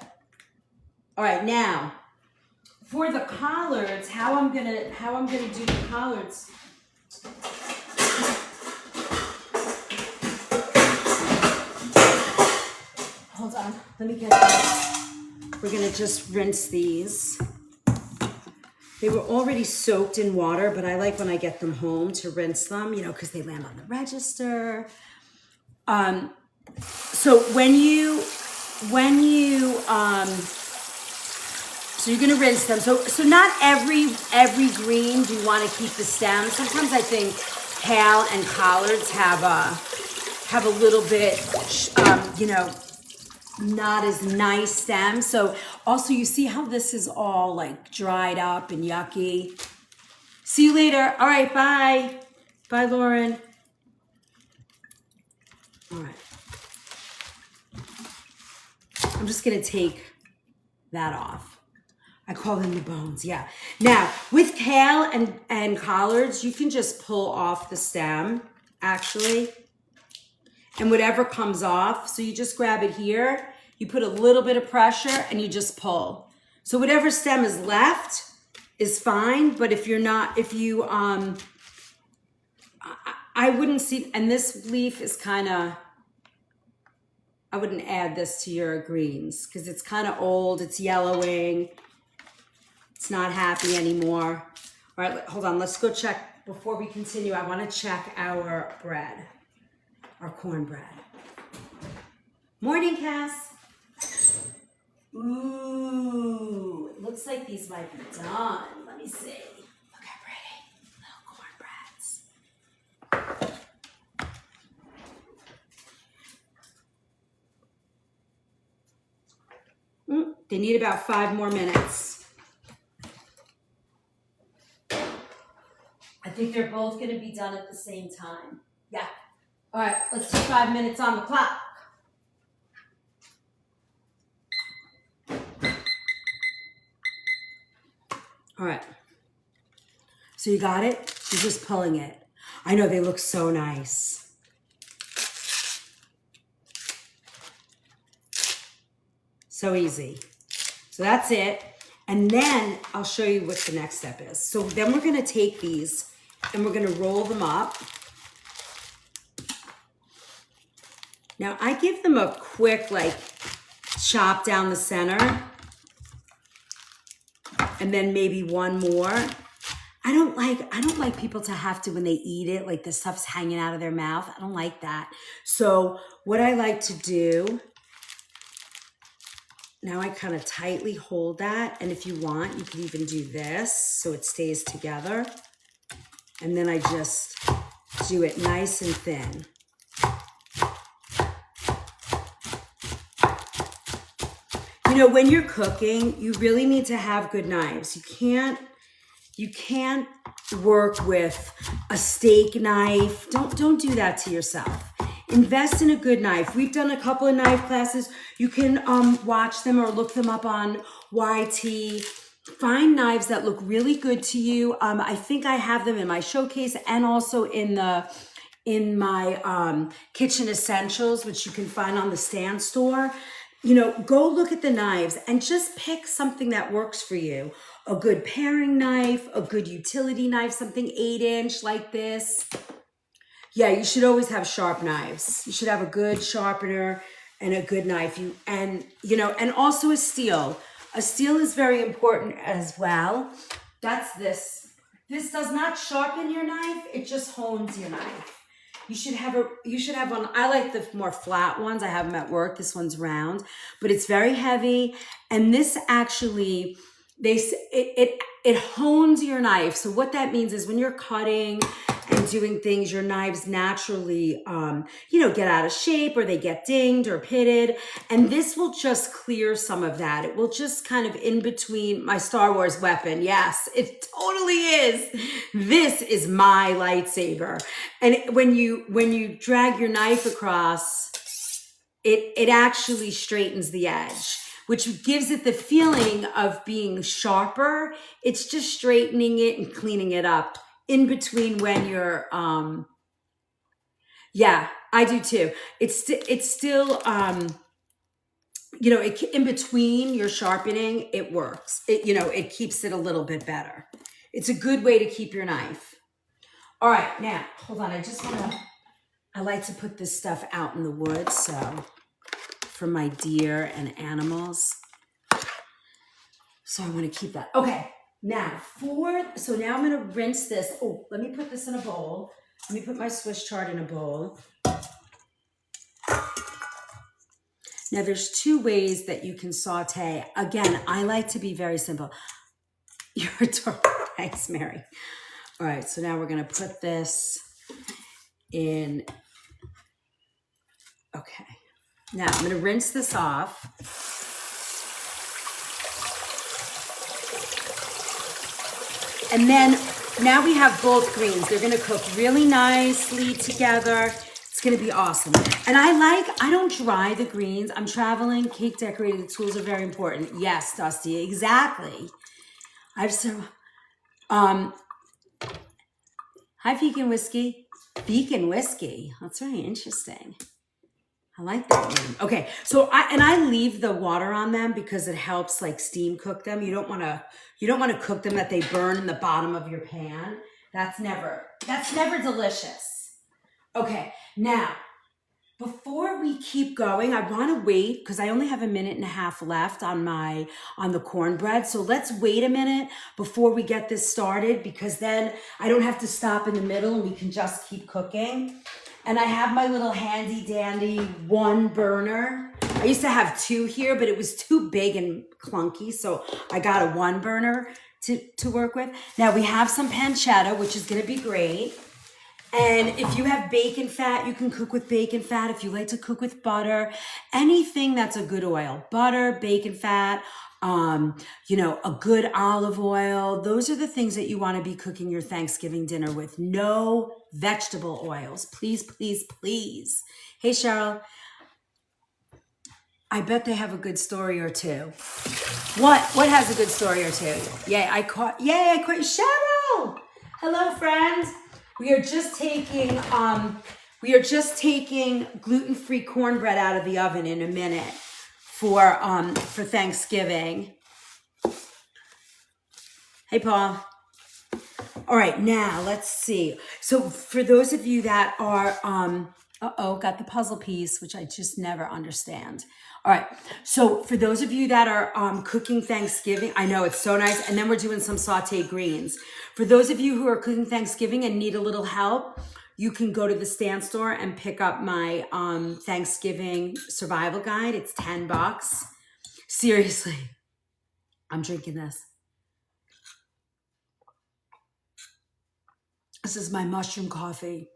All right, now for the collards, how I'm gonna do the collards. Hold on, let me get this. We're gonna just rinse these. They were already soaked in water, but I like when I get them home to rinse them, you know, because they land on the register. So so you're gonna rinse them. So not every green do you want to keep the stem. Sometimes I think kale and collards have a little bit, you know, not as nice stem. So also you see how this is all like dried up and yucky. See you later. All right, bye. Bye, Lauren. All right. I'm just gonna take that off. I call them the bones, yeah. Now, with kale and collards, you can just pull off the stem, actually. And whatever comes off, so you just grab it here, you put a little bit of pressure and you just pull. So whatever stem is left is fine, but if you, I wouldn't see, and this leaf is kind of, I wouldn't add this to your greens because it's kind of old, it's yellowing, it's not happy anymore. All right, hold on, let's go check, before we continue, I want to check our bread. Our cornbread. Morning, Cass. Ooh, it looks like these might be done. Let me see. Look how pretty. Little cornbreads. They need about 5 more minutes. I think they're both going to be done at the same time. Yeah. All right, let's do 5 minutes on the clock. All right. So you got it? You're just pulling it. I know they look so nice. So easy. So that's it. And then I'll show you what the next step is. So then we're gonna take these and we're gonna roll them up. Now I give them a quick like chop down the center and then maybe one more. I don't like people to have to, when they eat it, like the stuff's hanging out of their mouth. I don't like that. So what I like to do, now I kind of tightly hold that. And if you want, you can even do this so it stays together. And then I just do it nice and thin. You know, when you're cooking, you really need to have good knives. You can't work with a steak knife. Don't do that to yourself. Invest in a good knife. We've done a couple of knife classes. You can watch them or look them up on YT. Find knives that look really good to you. I think I have them in my showcase and also in my kitchen essentials, which you can find on the Stand store. You know, go look at the knives and just pick something that works for you. A good paring knife, a good utility knife, something 8-inch like this. Yeah, you should always have sharp knives. You should have a good sharpener and a good knife. And also a steel. A steel is very important as well. That's this. This does not sharpen your knife. It just hones your knife. You should have one. I like the more flat ones. I have them at work. This one's round, but it's very heavy. And this actually, it hones your knife. So what that means is when you're cutting and doing things, your knives naturally, get out of shape or they get dinged or pitted. And this will just clear some of that. It will just kind of in between my Star Wars weapon. Yes, it totally is. This is my lightsaber. And when you drag your knife across, it actually straightens the edge, which gives it the feeling of being sharper. It's just straightening it and cleaning it up in between when you're, yeah, I do too. It's still, in between your sharpening, it works. It keeps it a little bit better. It's a good way to keep your knife. All right, now, hold on. I like to put this stuff out in the woods, so for my deer and animals. So I want to keep that. Okay. Now now I'm going to rinse this. Oh, let me put this in a bowl. Let me put my Swiss chard in a bowl. Now there's 2 ways that you can saute. Again, I like to be very simple. You're adorable. Thanks, Mary. All right, so now we're going to put this in. Okay. Now I'm going to rinse this off. And then now we have both greens. They're gonna cook really nicely together. It's gonna be awesome. And I don't dry the greens. I'm traveling, cake decorating, the tools are very important. Yes, Dusty, exactly. Hi, Vegan Whiskey. Vegan Whiskey, that's very interesting. I like that name. Okay, so I leave the water on them because it helps like steam cook them. You don't want to cook them that they burn in the bottom of your pan. That's never delicious. Okay, now before we keep going, I want to wait because I only have 1.5 minutes left on the cornbread. So let's wait a minute before we get this started because then I don't have to stop in the middle and we can just keep cooking. And I have my little handy dandy 1 burner. I used to have 2 here, but it was too big and clunky. So I got a 1 burner to work with. Now we have some pancetta, which is gonna be great. And if you have bacon fat, you can cook with bacon fat. If you like to cook with butter, anything that's a good oil, butter, bacon fat, a good olive oil. Those are the things that you want to be cooking your Thanksgiving dinner with. No vegetable oils. Please, please, please. Hey, Cheryl. I bet they have a good story or two. What has a good story or two? Yay, I caught you. Cheryl! Hello, friends. We are just taking gluten-free cornbread out of the oven in a minute for Thanksgiving. Hey, Paul. All right, now let's see. So for those of you that are, got the puzzle piece, which I just never understand. All right, so for those of you that are cooking Thanksgiving, I know it's so nice. And then we're doing some sauteed greens. For those of you who are cooking Thanksgiving and need a little help, you can go to the Stand Store and pick up my Thanksgiving survival guide. It's $10. Seriously, I'm drinking this. This is my mushroom coffee.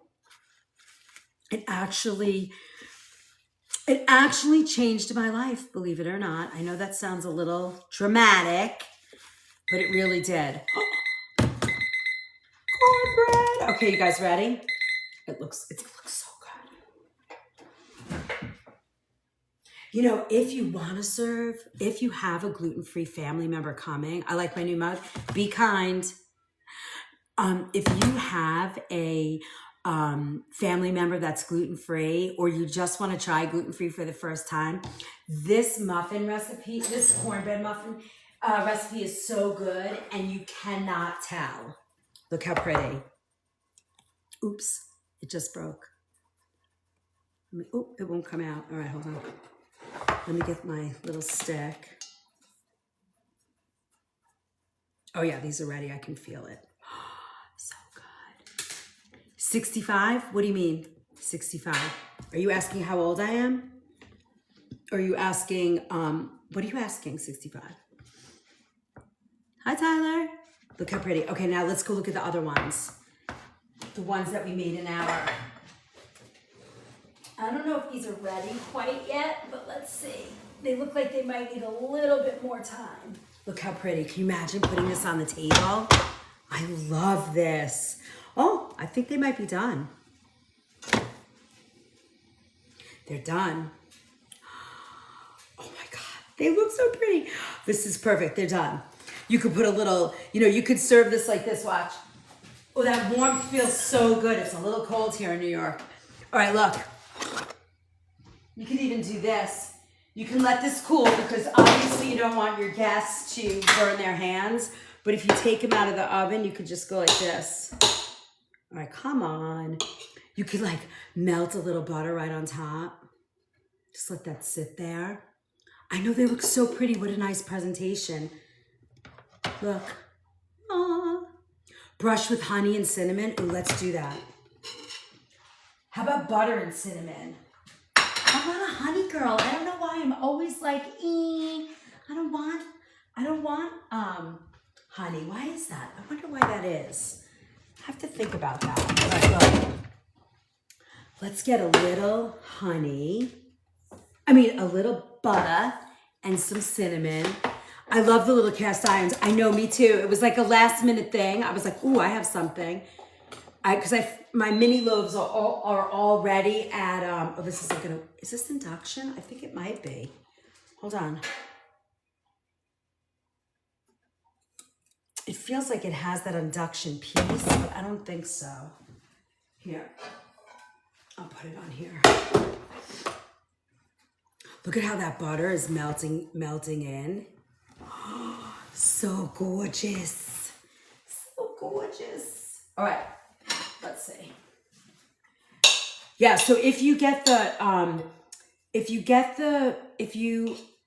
It actually changed my life, believe it or not. I know that sounds a little dramatic, but it really did. Cornbread. Okay, you guys ready? It looks so good. You know, if you want to serve, if you have a gluten-free family member coming, I like my new mug, be kind. If you have a family member that's gluten-free, or you just want to try gluten-free for the first time, this muffin recipe, this cornbread muffin recipe is so good, and you cannot tell. Look how pretty. Oops, it just broke. Oh, it won't come out. All right, hold on. Let me get my little stick. Oh yeah, these are ready. I can feel it. So good. 65? What do you mean, 65? Are you asking how old I am? Or are you asking, what are you asking, 65? Hi, Tyler. Look how pretty. Okay, now let's go look at the other ones. The ones that we made in our... I don't know if these are ready quite yet, but let's see. They look like they might need a little bit more time. Look how pretty. Can you imagine putting this on the table? I love this. Oh, I think they might be done. They're done. Oh my God, they look so pretty. This is perfect, they're done. You could put a little, you could serve this like this, watch. Oh, that warmth feels so good. It's a little cold here in New York. All right, look. You can even do this. You can let this cool because obviously you don't want your guests to burn their hands. But if you take them out of the oven, you could just go like this. All right, come on. You could like melt a little butter right on top. Just let that sit there. I know they look so pretty. What a nice presentation. Look. Aww. Brush with honey and cinnamon. Ooh, let's do that. How about butter and cinnamon? I'm not a honey girl. I don't know why I'm always like, I don't want honey. Why is that? I wonder why that is. I have to think about that. All right, look. Let's get a little honey. A little butter and some cinnamon. I love the little cast irons. I know, me too. It was like a last minute thing. I was like, ooh, I have something. My mini loaves are all ready at, is this induction? I think it might be. Hold on. It feels like it has that induction piece, but I don't think so. Here, I'll put it on here. Look at how that butter is melting in. So gorgeous. So gorgeous. All right. Let's see. Yeah, so if you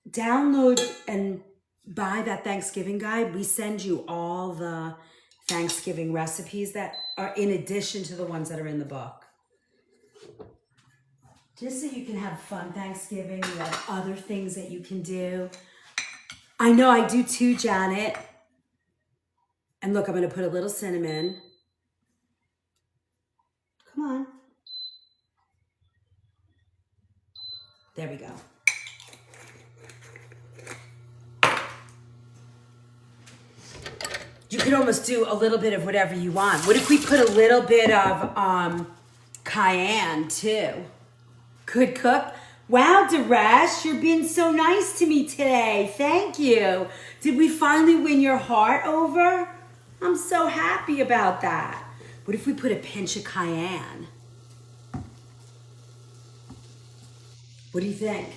download and buy that Thanksgiving guide, we send you all the Thanksgiving recipes that are in addition to the ones that are in the book. Just so you can have fun Thanksgiving. You have other things that you can do. I know I do too, Janet. And look, I'm going to put a little cinnamon. Come on. There we go. You could almost do a little bit of whatever you want. What if we put a little bit of cayenne too? Could cook. Wow, Daresh, you're being so nice to me today. Thank you. Did we finally win your heart over? I'm so happy about that. What if we put a pinch of cayenne? What do you think?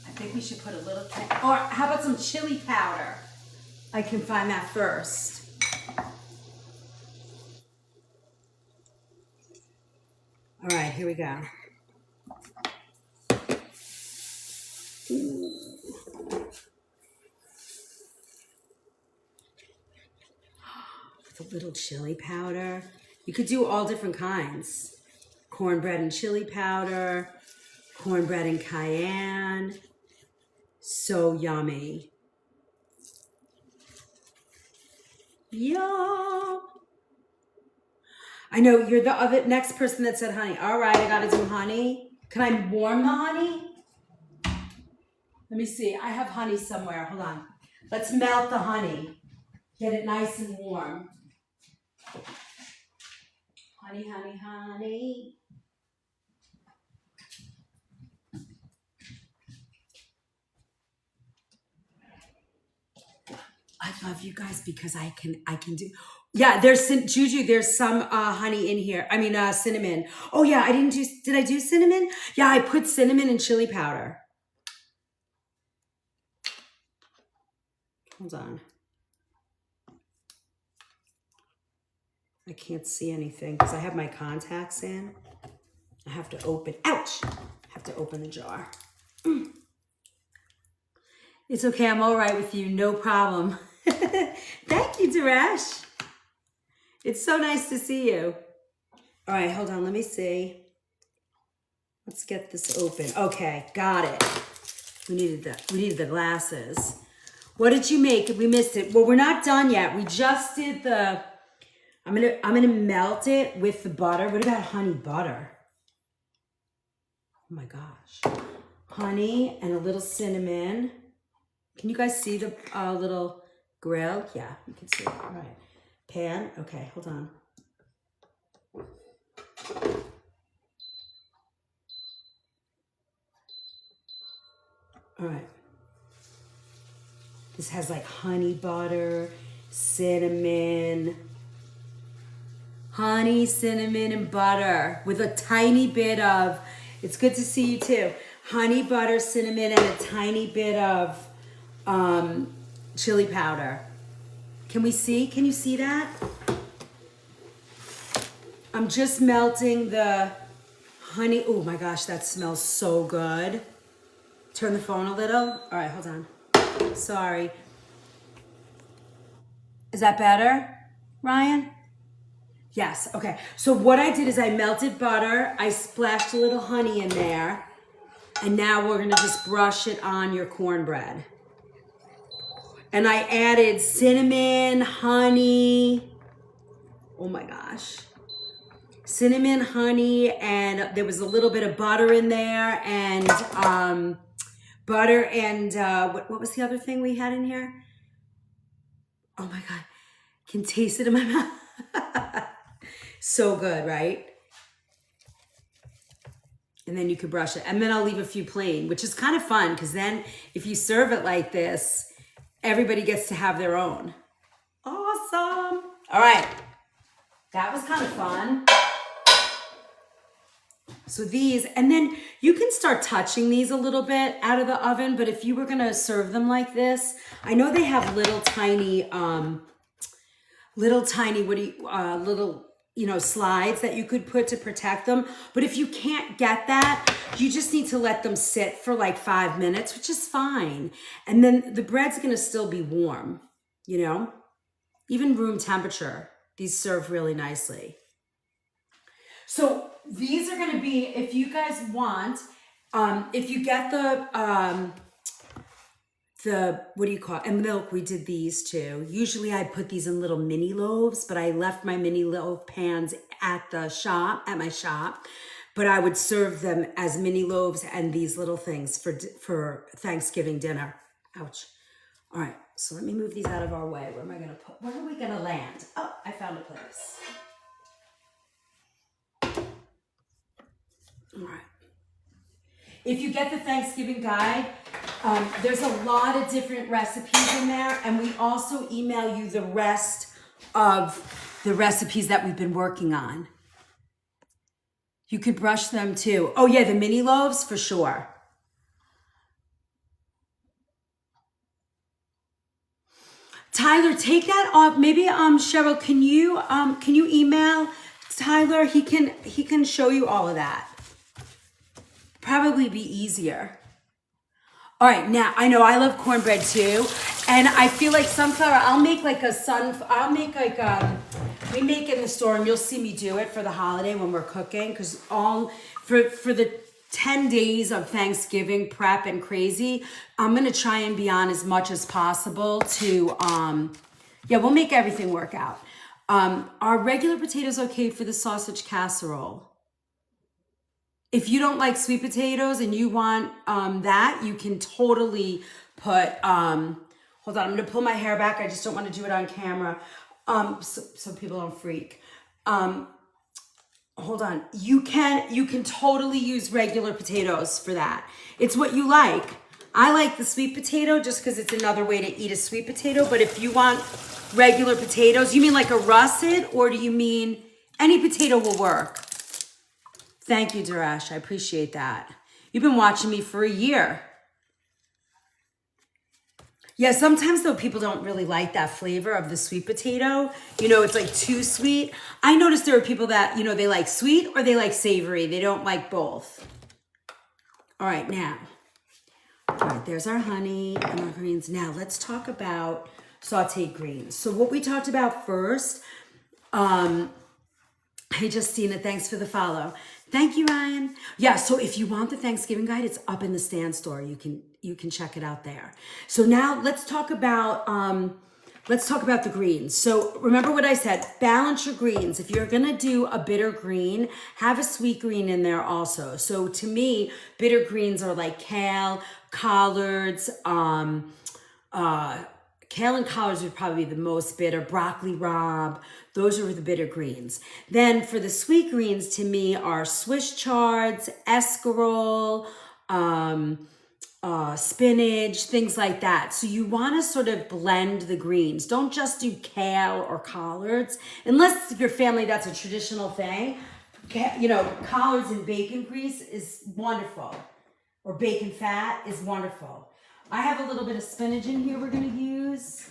I think we should put a little, or how about some chili powder? I can find that first. All right, here we go. With a little chili powder. You could do all different kinds. Cornbread and chili powder, cornbread and cayenne. So yummy. Yum. I know you're the other next person that said honey. All right, I gotta do honey. Can I warm the honey? Let me see. I have honey somewhere. Hold on. Let's melt the honey. Get it nice and warm. Honey, honey, honey. I love you guys because I can do. Yeah, there's Juju. There's some honey in here. I mean, cinnamon. Oh yeah, I didn't do. Did I do cinnamon? Yeah, I put cinnamon and chili powder. Hold on. I can't see anything because I have my contacts in. I have to open. Ouch! I have to open the jar. It's okay. I'm all right with you. No problem. Thank you, Daresh. It's so nice to see you. All right, hold on. Let me see. Let's get this open. Okay, got it. We needed the glasses. What did you make? We missed it. Well, we're not done yet. We just did the. I'm gonna melt it with the butter. What about honey butter? Oh my gosh. Honey and a little cinnamon. Can you guys see the little grill? Yeah, you can see it. All right. Pan. Okay, hold on. All right. This has like honey butter, cinnamon. Honey, cinnamon, and butter with a tiny bit of, it's good to see you too. Honey, butter, cinnamon, and a tiny bit of chili powder. Can we see? Can you see that? I'm just melting the honey. Oh my gosh, that smells so good. Turn the phone a little. All right, hold on. Sorry. Is that better, Ryan? Yes, okay. So what I did is I melted butter, I splashed a little honey in there, and now we're gonna just brush it on your cornbread. And I added cinnamon, honey, oh my gosh. Cinnamon, honey, and there was a little bit of butter in there, and butter and, what was the other thing we had in here? Oh my God, can taste it in my mouth. So good, right? And then you could brush it. And then I'll leave a few plain, which is kind of fun because then if you serve it like this, everybody gets to have their own. Awesome. All right. That was kind of fun. So these, and then you can start touching these a little bit out of the oven, but if you were gonna serve them like this, I know they have little tiny, slides that you could put to protect them. But if you can't get that, you just need to let them sit for like 5 minutes, which is fine. And then the bread's gonna still be warm, you know? Even room temperature, these serve really nicely. So these are gonna be, if you guys want, if you get the what do you call it? And milk, we did these too. Usually I put these in little mini loaves, but I left my mini loaf pans at my shop, but I would serve them as mini loaves and these little things for Thanksgiving dinner. Ouch. All right, so let me move these out of our way. Where are we gonna land? Oh, I found a place. All right. If you get the Thanksgiving guide, There's a lot of different recipes in there, and we also email you the rest of the recipes that we've been working on. You could brush them too. Oh yeah, the mini loaves for sure. Tyler, take that off. Maybe Cheryl, can you email Tyler? He can show you all of that. Probably be easier. All right, now I know I love cornbread too, and I feel like sunflower. I'll make like we make it in the store, and you'll see me do it for the holiday when we're cooking, because for the 10 days of Thanksgiving prep and crazy, I'm gonna try and be on as much as possible to we'll make everything work out. Are regular potatoes okay for the sausage casserole? If you don't like sweet potatoes and you want that, you can totally put, hold on, I'm gonna pull my hair back. I just don't wanna do it on camera so people don't freak. Hold on, you can totally use regular potatoes for that. It's what you like. I like the sweet potato just because it's another way to eat a sweet potato, but if you want regular potatoes, you mean like a russet, or do you mean any potato will work? Thank you, Daresh. I appreciate that. You've been watching me for a year. Yeah, sometimes though people don't really like that flavor of the sweet potato. You know, it's like too sweet. I noticed there are people that, you know, they like sweet or they like savory. They don't like both. All right, now. All right, there's our honey and our greens. Now let's talk about sauteed greens. So what we talked about first, hey, Justina, thanks for the follow. Thank you, Ryan. Yeah, so if you want the Thanksgiving guide, it's up in the stand store. You can check it out there. So now let's talk about the greens. So remember what I said, balance your greens. If you're gonna do a bitter green, have a sweet green in there also. So to me, bitter greens are like kale, collards, kale and collards would probably be the most bitter, broccoli rabe, those are the bitter greens. Then for the sweet greens, to me, are Swiss chards, escarole, spinach, things like that. So you want to sort of blend the greens. Don't just do kale or collards, unless your family, that's a traditional thing. You know, collards and bacon grease is wonderful, or bacon fat is wonderful. I have a little bit of spinach in here we're going to use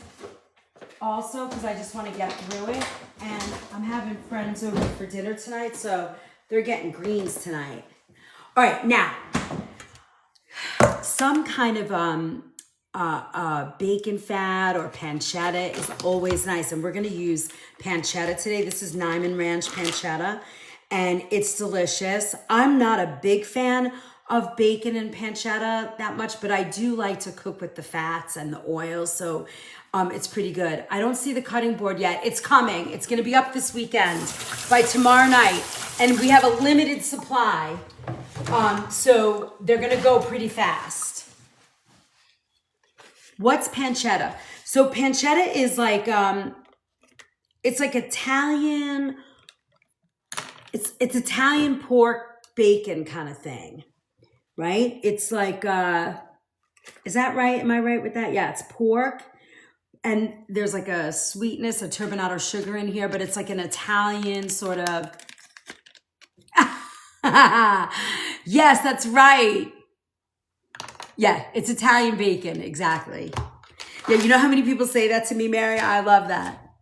also because I just want to get through it. And I'm having friends over for dinner tonight, so they're getting greens tonight. All right, now, some kind of bacon fat or pancetta is always nice. And we're going to use pancetta today. This is Niman Ranch pancetta, and it's delicious. I'm not a big fan of bacon and pancetta that much, but I do like to cook with the fats and the oils, so it's pretty good. I don't see the cutting board yet. It's coming. It's gonna be up this weekend by tomorrow night, and we have a limited supply, so they're gonna go pretty fast. What's pancetta? So pancetta is like, it's like Italian, it's Italian pork bacon kind of thing. Right? It's like, is that right? Am I right with that? Yeah, it's pork. And there's like a sweetness, a turbinado sugar in here, but it's like an Italian sort of. Yes, that's right. Yeah, it's Italian bacon, exactly. Yeah, you know how many people say that to me, Mary? I love that.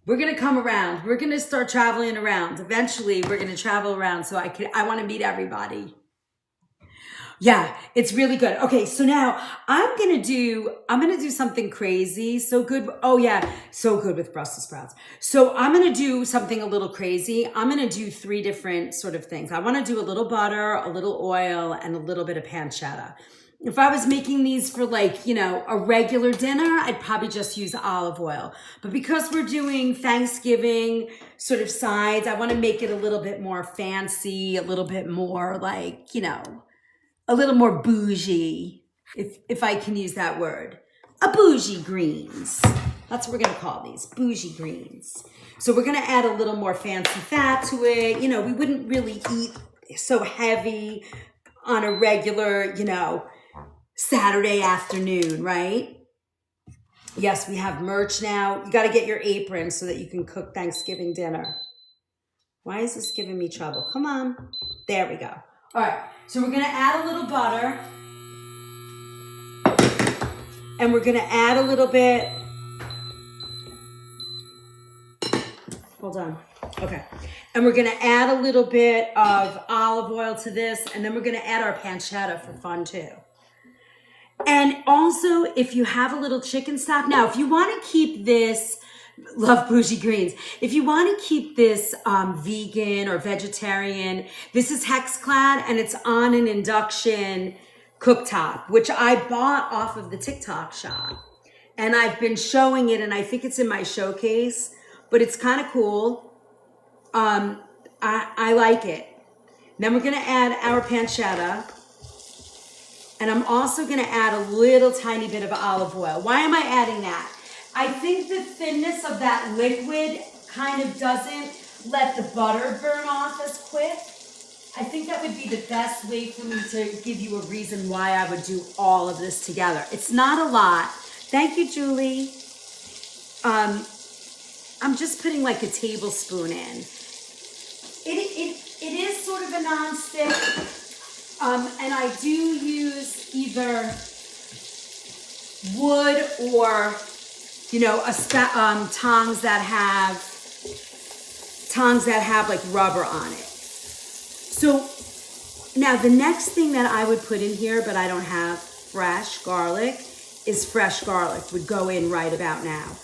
We're going to come around. We're going to start traveling around. Eventually, we're going to travel around, so I want to meet everybody. Yeah, it's really good. Okay, so now I'm gonna do something crazy. So good. Oh yeah, so good with Brussels sprouts. So I'm gonna do something a little crazy. I'm gonna do 3 different sort of things. I wanna do a little butter, a little oil, and a little bit of pancetta. If I was making these for like, you know, a regular dinner, I'd probably just use olive oil. But because we're doing Thanksgiving sort of sides, I wanna make it a little bit more fancy, a little bit more like, you know, a little more bougie, if I can use that word. A bougie greens. That's what we're gonna call these, bougie greens. So we're gonna add a little more fancy fat to it. You know, we wouldn't really eat so heavy on a regular, you know, Saturday afternoon, right? Yes, we have merch now. You got to get your apron so that you can cook Thanksgiving dinner. Why is this giving me trouble? Come on. There we go. All right, so we're going to add a little butter. And we're going to add a little bit. Hold on. Okay. And we're going to add a little bit of olive oil to this. And then we're going to add our pancetta for fun too. And also, if you have a little chicken stock. Now, if you want to keep this, love bougie greens. If you want to keep this vegan or vegetarian, this is Hexclad and it's on an induction cooktop, which I bought off of the TikTok shop. And I've been showing it and I think it's in my showcase, but it's kind of cool. I like it. Then we're going to add our pancetta. And I'm also going to add a little tiny bit of olive oil. Why am I adding that? I think the thinness of that liquid kind of doesn't let the butter burn off as quick. I think that would be the best way for me to give you a reason why I would do all of this together. It's not a lot. Thank you, Julie. I'm just putting like a tablespoon in. It is sort of a non-stick. And I do use either wood or, you know, tongs that have like rubber on it. So now the next thing that I would put in here, but I don't have fresh garlic, is fresh garlic would go in right about now.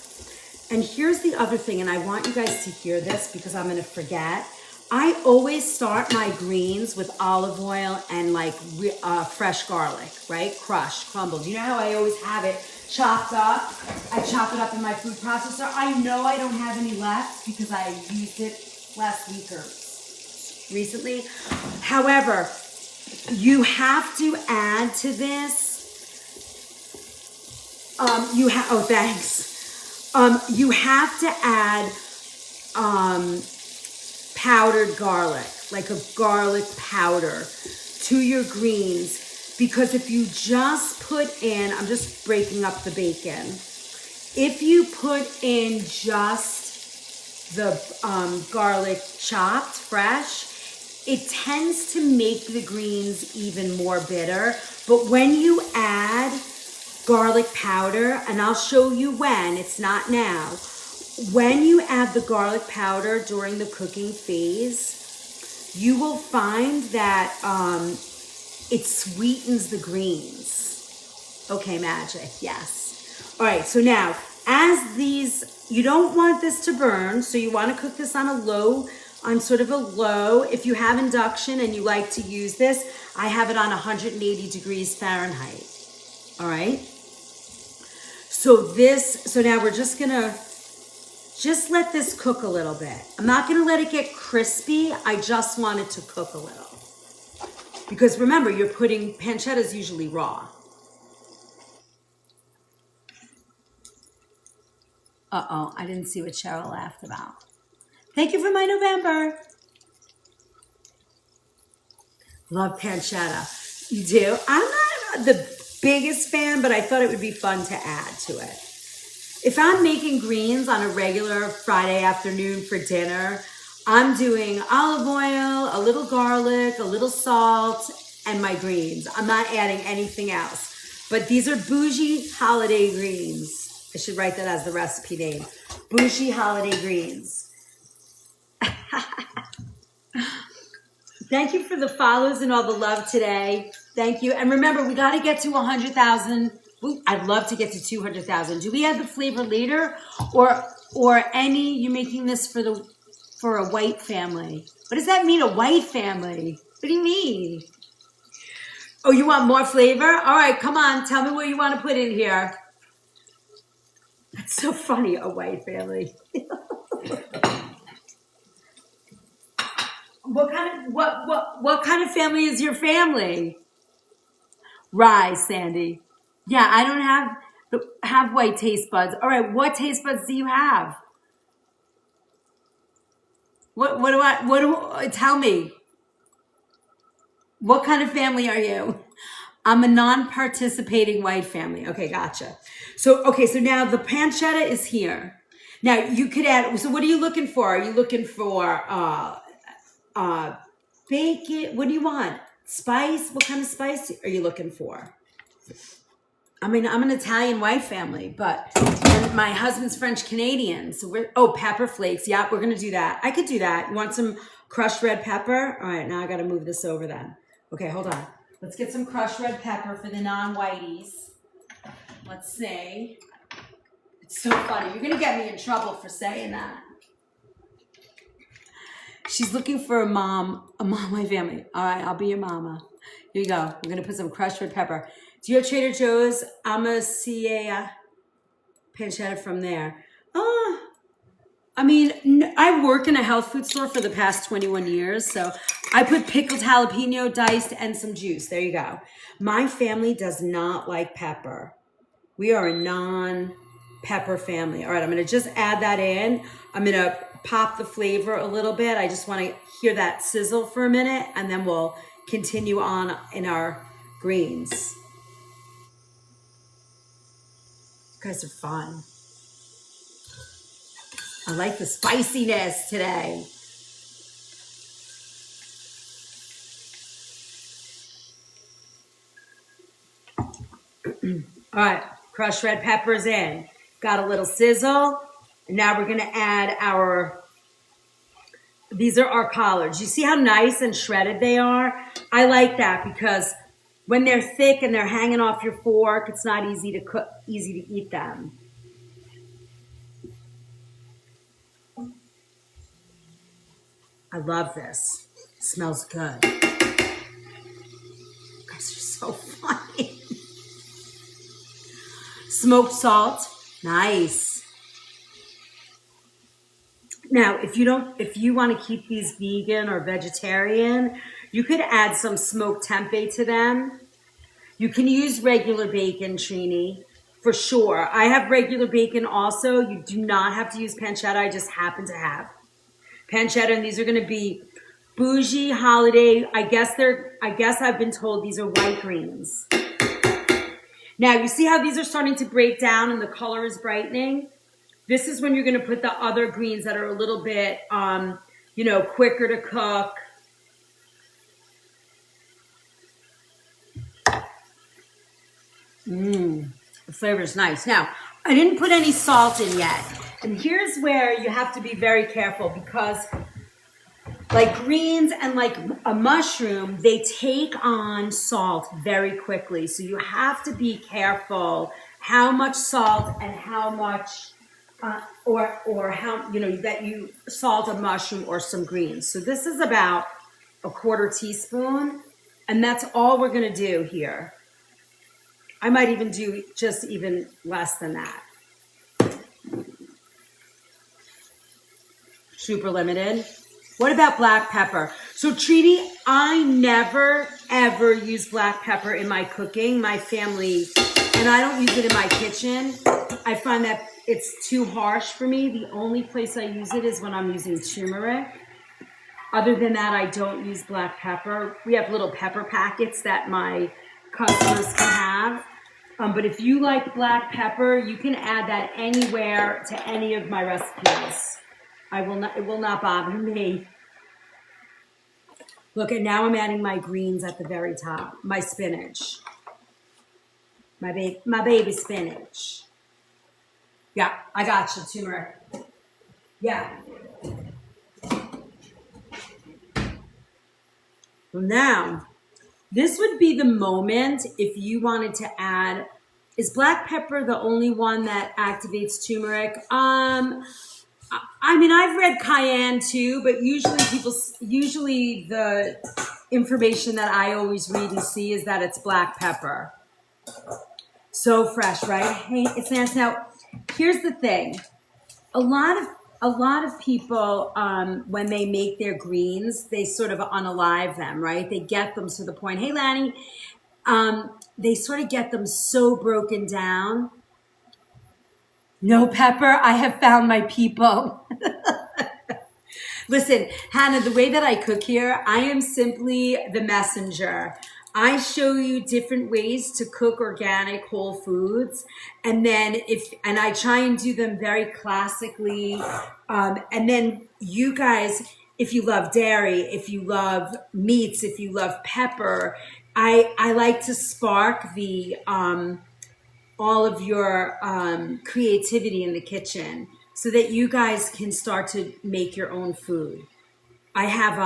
And here's the other thing, and I want you guys to hear this because I'm going to forget. I always start my greens with olive oil and like fresh garlic, right? Crushed, crumbled. You know how I always have it chopped up? I chop it up in my food processor. I know I don't have any left because I used it last week or recently. However, you have to add to this. You have to add powdered garlic, like a garlic powder to your greens, because if you just put in, I'm just breaking up the bacon, if you put in just the garlic chopped fresh, it tends to make the greens even more bitter. But when you add garlic powder, and I'll show you when, it's not now, when you add the garlic powder during the cooking phase, you will find that it sweetens the greens. Okay, magic, yes. All right, so now, as these, you don't want this to burn, so you want to cook this on a low, on sort of a low. If you have induction and you like to use this, I have it on 180 degrees Fahrenheit. All right? So now we're just gonna let this cook a little bit. I'm not gonna let it get crispy. I just want it to cook a little. Because remember, you're putting, pancetta is usually raw. Uh-oh, I didn't see what Cheryl laughed about. Thank you for my November. Love pancetta. You do? I'm not the biggest fan, but I thought it would be fun to add to it. If I'm making greens on a regular Friday afternoon for dinner, I'm doing olive oil, a little garlic, a little salt, and my greens. I'm not adding anything else. But these are bougie holiday greens. I should write that as the recipe name. Bougie holiday greens. Thank you for the follows and all the love today. Thank you. And remember, we got to get to 100,000. I'd love to get to 200,000. Do we add the flavor later? Or any, you're making this for a white family? What does that mean, a white family? What do you mean? Oh, you want more flavor? All right, come on. Tell me what you want to put in here. That's so funny, a white family. What kind of family is your family? Rye, Sandy. Yeah, I don't have white taste buds. All right, what taste buds do you have? Tell me. What kind of family are you? I'm a non-participating white family. Okay, gotcha. So now the pancetta is here. Now you could add, so what are you looking for? Are you looking for bacon? What do you want? Spice? What kind of spice are you looking for? I mean, I'm an Italian white family, but and my husband's French Canadian. So pepper flakes. Yeah, we're going to do that. I could do that. You want some crushed red pepper? All right, now I got to move this over then. Okay, hold on. Let's get some crushed red pepper for the non-whiteys. Let's see. It's so funny. You're going to get me in trouble for saying that. She's looking for a mom my family. All right, I'll be your mama. Here you go. We're going to put some crushed red pepper. Do you have Trader Joe's? I'm a CA pancetta from there. I mean, I work in a health food store for the past 21 years, so I put pickled jalapeno diced and some juice. There you go. My family does not like pepper. We are a non-pepper family. All right, I'm going to just add that in. I'm going to pop the flavor a little bit. I just want to hear that sizzle for a minute, and then we'll continue on in our greens. You guys are fun. I like the spiciness today. All right, crushed red peppers in. Got a little sizzle. And now we're gonna add these are our collards. You see how nice and shredded they are? I like that because when they're thick and they're hanging off your fork, it's not easy to cook, easy to eat them. I love this. It smells good. You guys are so funny. Smoked salt, nice. Now, if you want to keep these vegan or vegetarian, you could add some smoked tempeh to them. You can use regular bacon, Trini, for sure. I have regular bacon also. You do not have to use pancetta. I just happen to have pancetta, and these are going to be bougie holiday. I guess I've been told these are white greens. Now, you see how these are starting to break down and the color is brightening? This is when you're going to put the other greens that are a little bit, quicker to cook. The flavor is nice. Now, I didn't put any salt in yet. And here's where you have to be very careful because like greens and like a mushroom, they take on salt very quickly. So you have to be careful how much salt and how much or how, that you salt a mushroom or some greens. So this is about a 1/4 teaspoon, and that's all we're going to do here. I might even do just even less than that. Super limited. What about black pepper? So Trini, I never ever use black pepper in my cooking. My family, and I don't use it in my kitchen. I find that it's too harsh for me. The only place I use it is when I'm using turmeric. Other than that, I don't use black pepper. We have little pepper packets that my customers can have. But if you like black pepper, you can add that anywhere to any of my recipes. It will not bother me. Look, and now I'm adding my greens at the very top. My spinach. My baby spinach. Yeah, I got you, turmeric. Yeah. Well, now, this would be the moment if you wanted to add, is black pepper the only one that activates turmeric? I mean, I've read cayenne too, but usually the information that I always read and see is that it's black pepper. So fresh, right? Hey, it's nice. Now, here's the thing. A lot of people, when they make their greens, they sort of unalive them, right? They get them to the point, hey, Lanny, they sort of get them so broken down. No pepper, I have found my people. Listen, Hannah, the way that I cook here, I am simply the messenger. I show you different ways to cook organic whole foods, and then and I try and do them very classically. And then you guys, if you love dairy, if you love meats, if you love pepper, I like to spark the all of your creativity in the kitchen so that you guys can start to make your own food. I have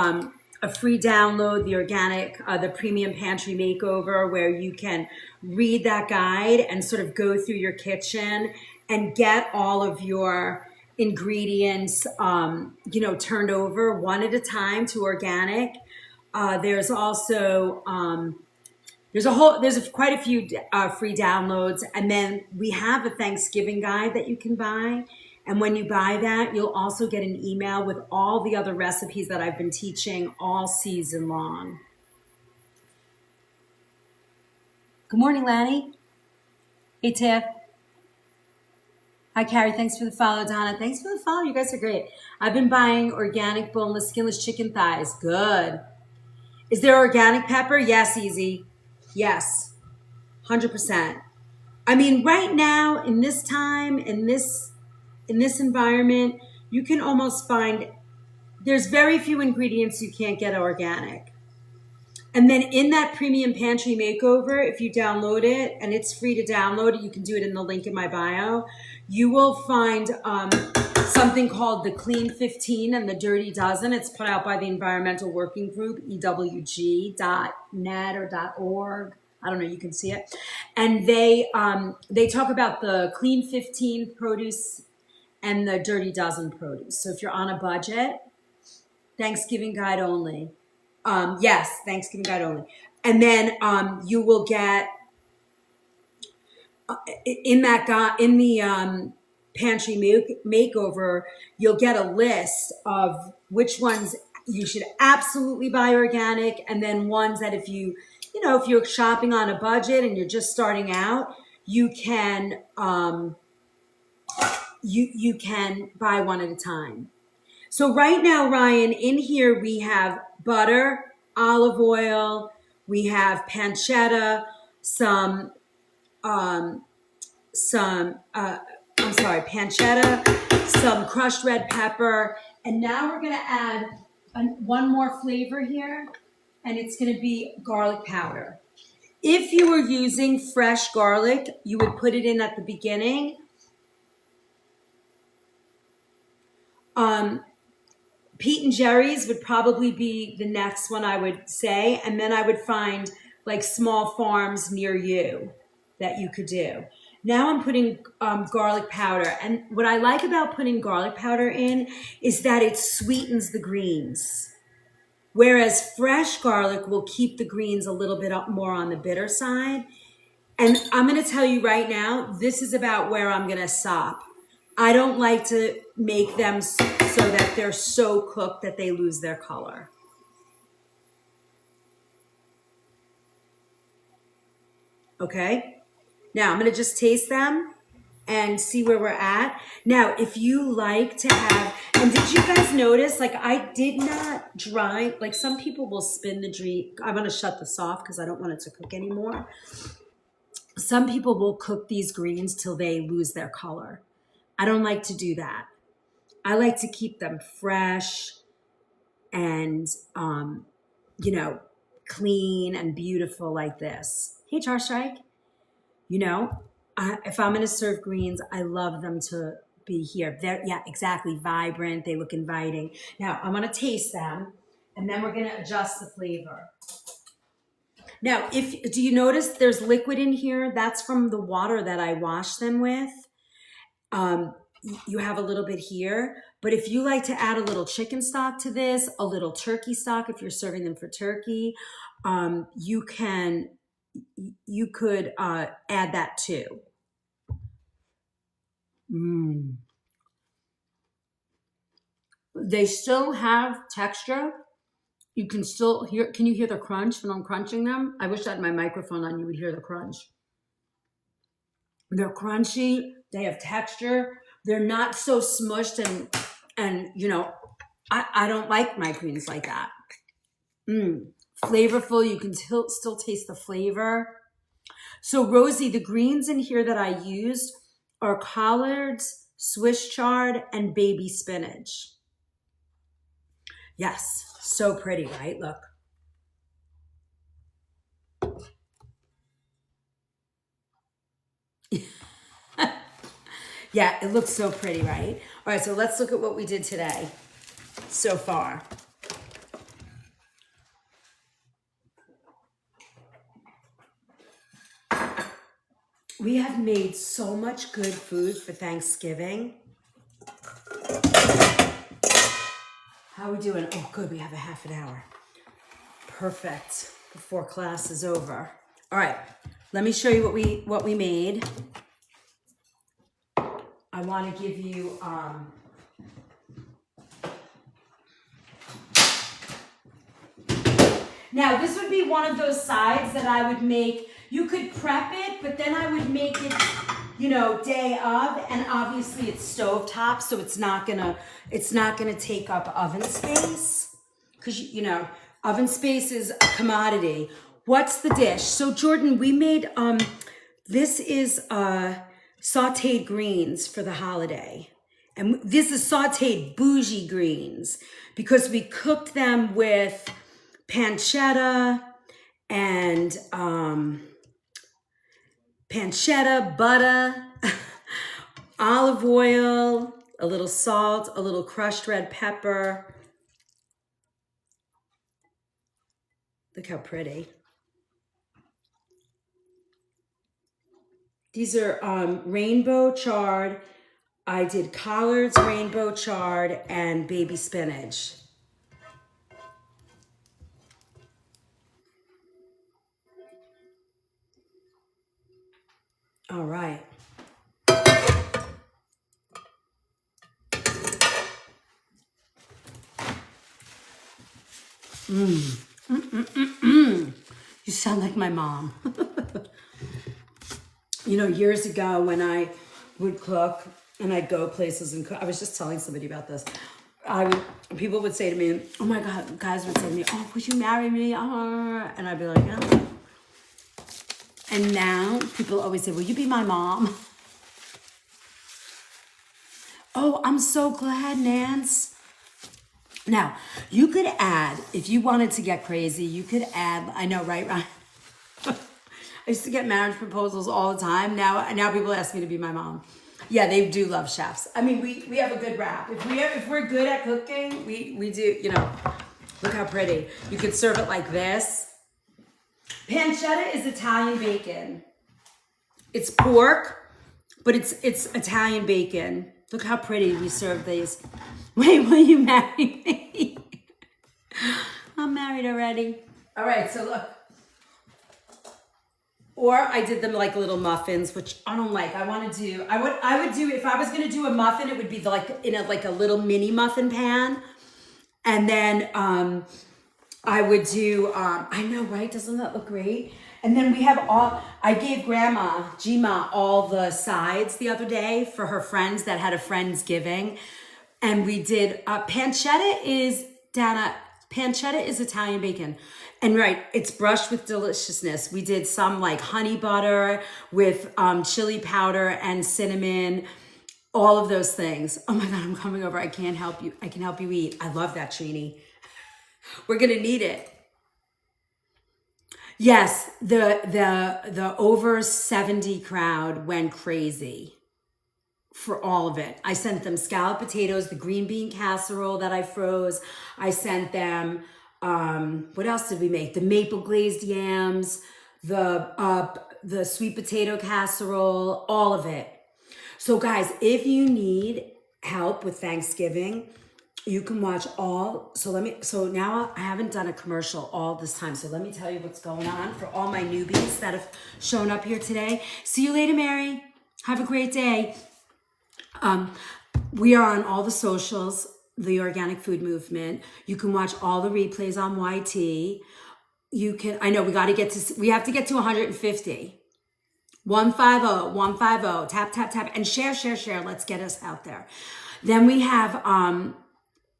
a free download, the Premium Pantry Makeover, where you can read that guide and sort of go through your kitchen and get all of your ingredients, turned over one at a time to organic. There's also there's quite a few free downloads, and then we have a Thanksgiving guide that you can buy. And when you buy that, you'll also get an email with all the other recipes that I've been teaching all season long. Good morning, Lanny. Hey, Tiff. Hi, Carrie. Thanks for the follow. Donna, thanks for the follow. You guys are great. I've been buying organic boneless, skinless chicken thighs. Good. Is there organic pepper? Yes, Easy. Yes. 100%. I mean, right now, in this time, in this environment, you can almost find, there's very few ingredients you can't get organic. And then in that Premium Pantry Makeover, if you download it, and it's free to download it, you can do it in the link in my bio, you will find something called the Clean 15 and the Dirty Dozen. It's put out by the Environmental Working Group, ewg.net or .org. I don't know, you can see it. And they talk about the Clean 15 produce and the Dirty Dozen produce. So if you're on a budget, Thanksgiving guide only. Yes, Thanksgiving guide only. And then you will get in the pantry makeover, you'll get a list of which ones you should absolutely buy organic, and then ones that if you're shopping on a budget and you're just starting out, you can you can buy one at a time. So right now, Ryan, in here we have butter, olive oil, we have pancetta, pancetta, some crushed red pepper, and now we're gonna add one more flavor here, and it's gonna be garlic powder. If you were using fresh garlic, you would put it in at the beginning. Pete and Jerry's would probably be the next one I would say, and then I would find like small farms near you that you could do. Now I'm putting garlic powder, and what I like about putting garlic powder in is that it sweetens the greens, whereas fresh garlic will keep the greens a little bit more on the bitter side. And I'm going to tell you right now, this is about where I'm going to stop. I don't like to make them so that they're so cooked that they lose their color. Okay? Now I'm going to just taste them and see where we're at. Now, if you like to have, and did you guys notice, like I did not dry, like some people will spin the drink. I'm going to shut this off because I don't want it to cook anymore. Some people will cook these greens till they lose their color. I don't like to do that. I like to keep them fresh and, clean and beautiful like this. Hey, Char Strike. If I'm going to serve greens, I love them to be here. Yeah, exactly. Vibrant. They look inviting. Now, I'm going to taste them, and then we're going to adjust the flavor. Now, do you notice there's liquid in here? That's from the water that I washed them with. You have a little bit here, but if you like to add a little chicken stock to this, a little turkey stock, if you're serving them for turkey, you could add that too. They still have texture. You can still hear, can you hear the crunch when I'm crunching them? I wish I had my microphone on, you would hear the crunch. They're crunchy, they have texture. They're not so smushed and I don't like my greens like that. flavorful. You can still taste the flavor. So Rosie, the greens in here that I used are collards, Swiss chard, and baby spinach. Yes, so pretty, right? Look. Yeah, it looks so pretty, right? All right, so let's look at what we did today so far. We have made so much good food for Thanksgiving. How are we doing? Oh, good, we have a half an hour. Perfect, before class is over. All right, let me show you what we made. I want to give you now this would be one of those sides that I would make. You could prep it, but then I would make it, you know, day of, and obviously it's stovetop, so it's not gonna take up oven space, because you know oven space is a commodity. What's the dish? So Jordan, we made this is sauteed greens for the holiday. And this is sauteed bougie greens because we cooked them with pancetta and pancetta, butter, olive oil, a little salt, a little crushed red pepper. Look how pretty. These are rainbow chard. I did collards, rainbow chard, and baby spinach. All right. You sound like my mom. You know, years ago when I would cook and I'd go places and cook, I was just telling somebody about this. People would say to me, oh my God, guys would say to me, oh, would you marry me? And I'd be like, yeah. And now people always say, will you be my mom? Oh, I'm so glad, Nance. Now, you could add, if you wanted to get crazy, you could add, I know, right, Ryan? I used to get marriage proposals all the time. Now people ask me to be my mom. Yeah, they do love chefs. I mean, we have a good rap. If we're good at cooking, we do, you know. Look how pretty. You could serve it like this. Pancetta is Italian bacon. It's pork, but it's Italian bacon. Look how pretty we serve these. Wait, will you marry me? I'm married already. All right, so look. Or I did them like little muffins, which I don't like. I would do, if I was gonna do a muffin, it would be like in a little mini muffin pan. And then I would do, I know, right? Doesn't that look great? And then we have I gave Grandma, Jima, all the sides the other day for her friends that had a Friendsgiving. And we did, pancetta is Italian bacon. And right, it's brushed with deliciousness. We did some like honey butter with chili powder and cinnamon, all of those things. Oh my God, I'm coming over. I can help you eat. I love that, Trini. We're gonna need it. Yes, the over 70 crowd went crazy for all of it. I sent them scalloped potatoes, the green bean casserole that I froze. I sent them, what else did we make? The maple glazed yams, the sweet potato casserole, all of it. So guys, if you need help with Thanksgiving, you can watch all, so now I haven't done a commercial all this time, so let me tell you what's going on for all my newbies that have shown up here today. See you later, Mary. Have a great day. We are on all the socials, the Organic Food Movement. You can watch all the replays on YT. I know we have to get to 150. 150, tap, tap, tap, and share. Let's get us out there. Then we have,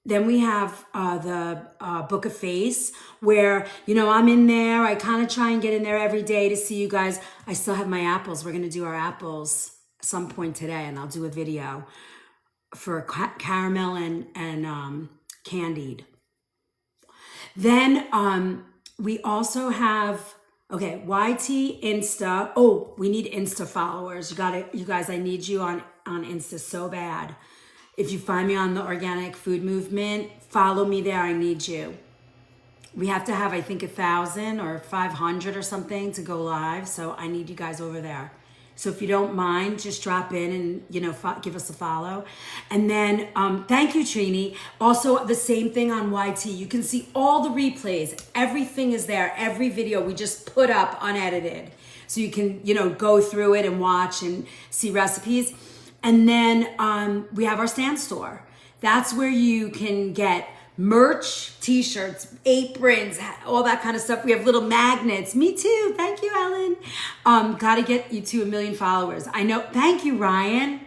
Then we have the Book of Face, where, I'm in there. I kind of try and get in there every day to see you guys. I still have my apples. We're going to do our apples some point today, and I'll do a video for caramel and candied. Then we also have, YT Insta. Oh, we need Insta followers. You guys, I need you on Insta so bad. If you find me on the Organic Food Movement, follow me there. I need you. We have to have, I think, 1,000 or 500 or something to go live. So I need you guys over there. So if you don't mind, just drop in and, give us a follow. And then thank you, Trini. Also, the same thing on YT. You can see all the replays. Everything is there. Every video we just put up unedited. So you can, go through it and watch and see recipes. And then we have our stand store. That's where you can get merch, t-shirts, aprons, all that kind of stuff. We have little magnets. Me too. Thank you, Ellen. Got to get you to 1 million followers. I know. Thank you, Ryan.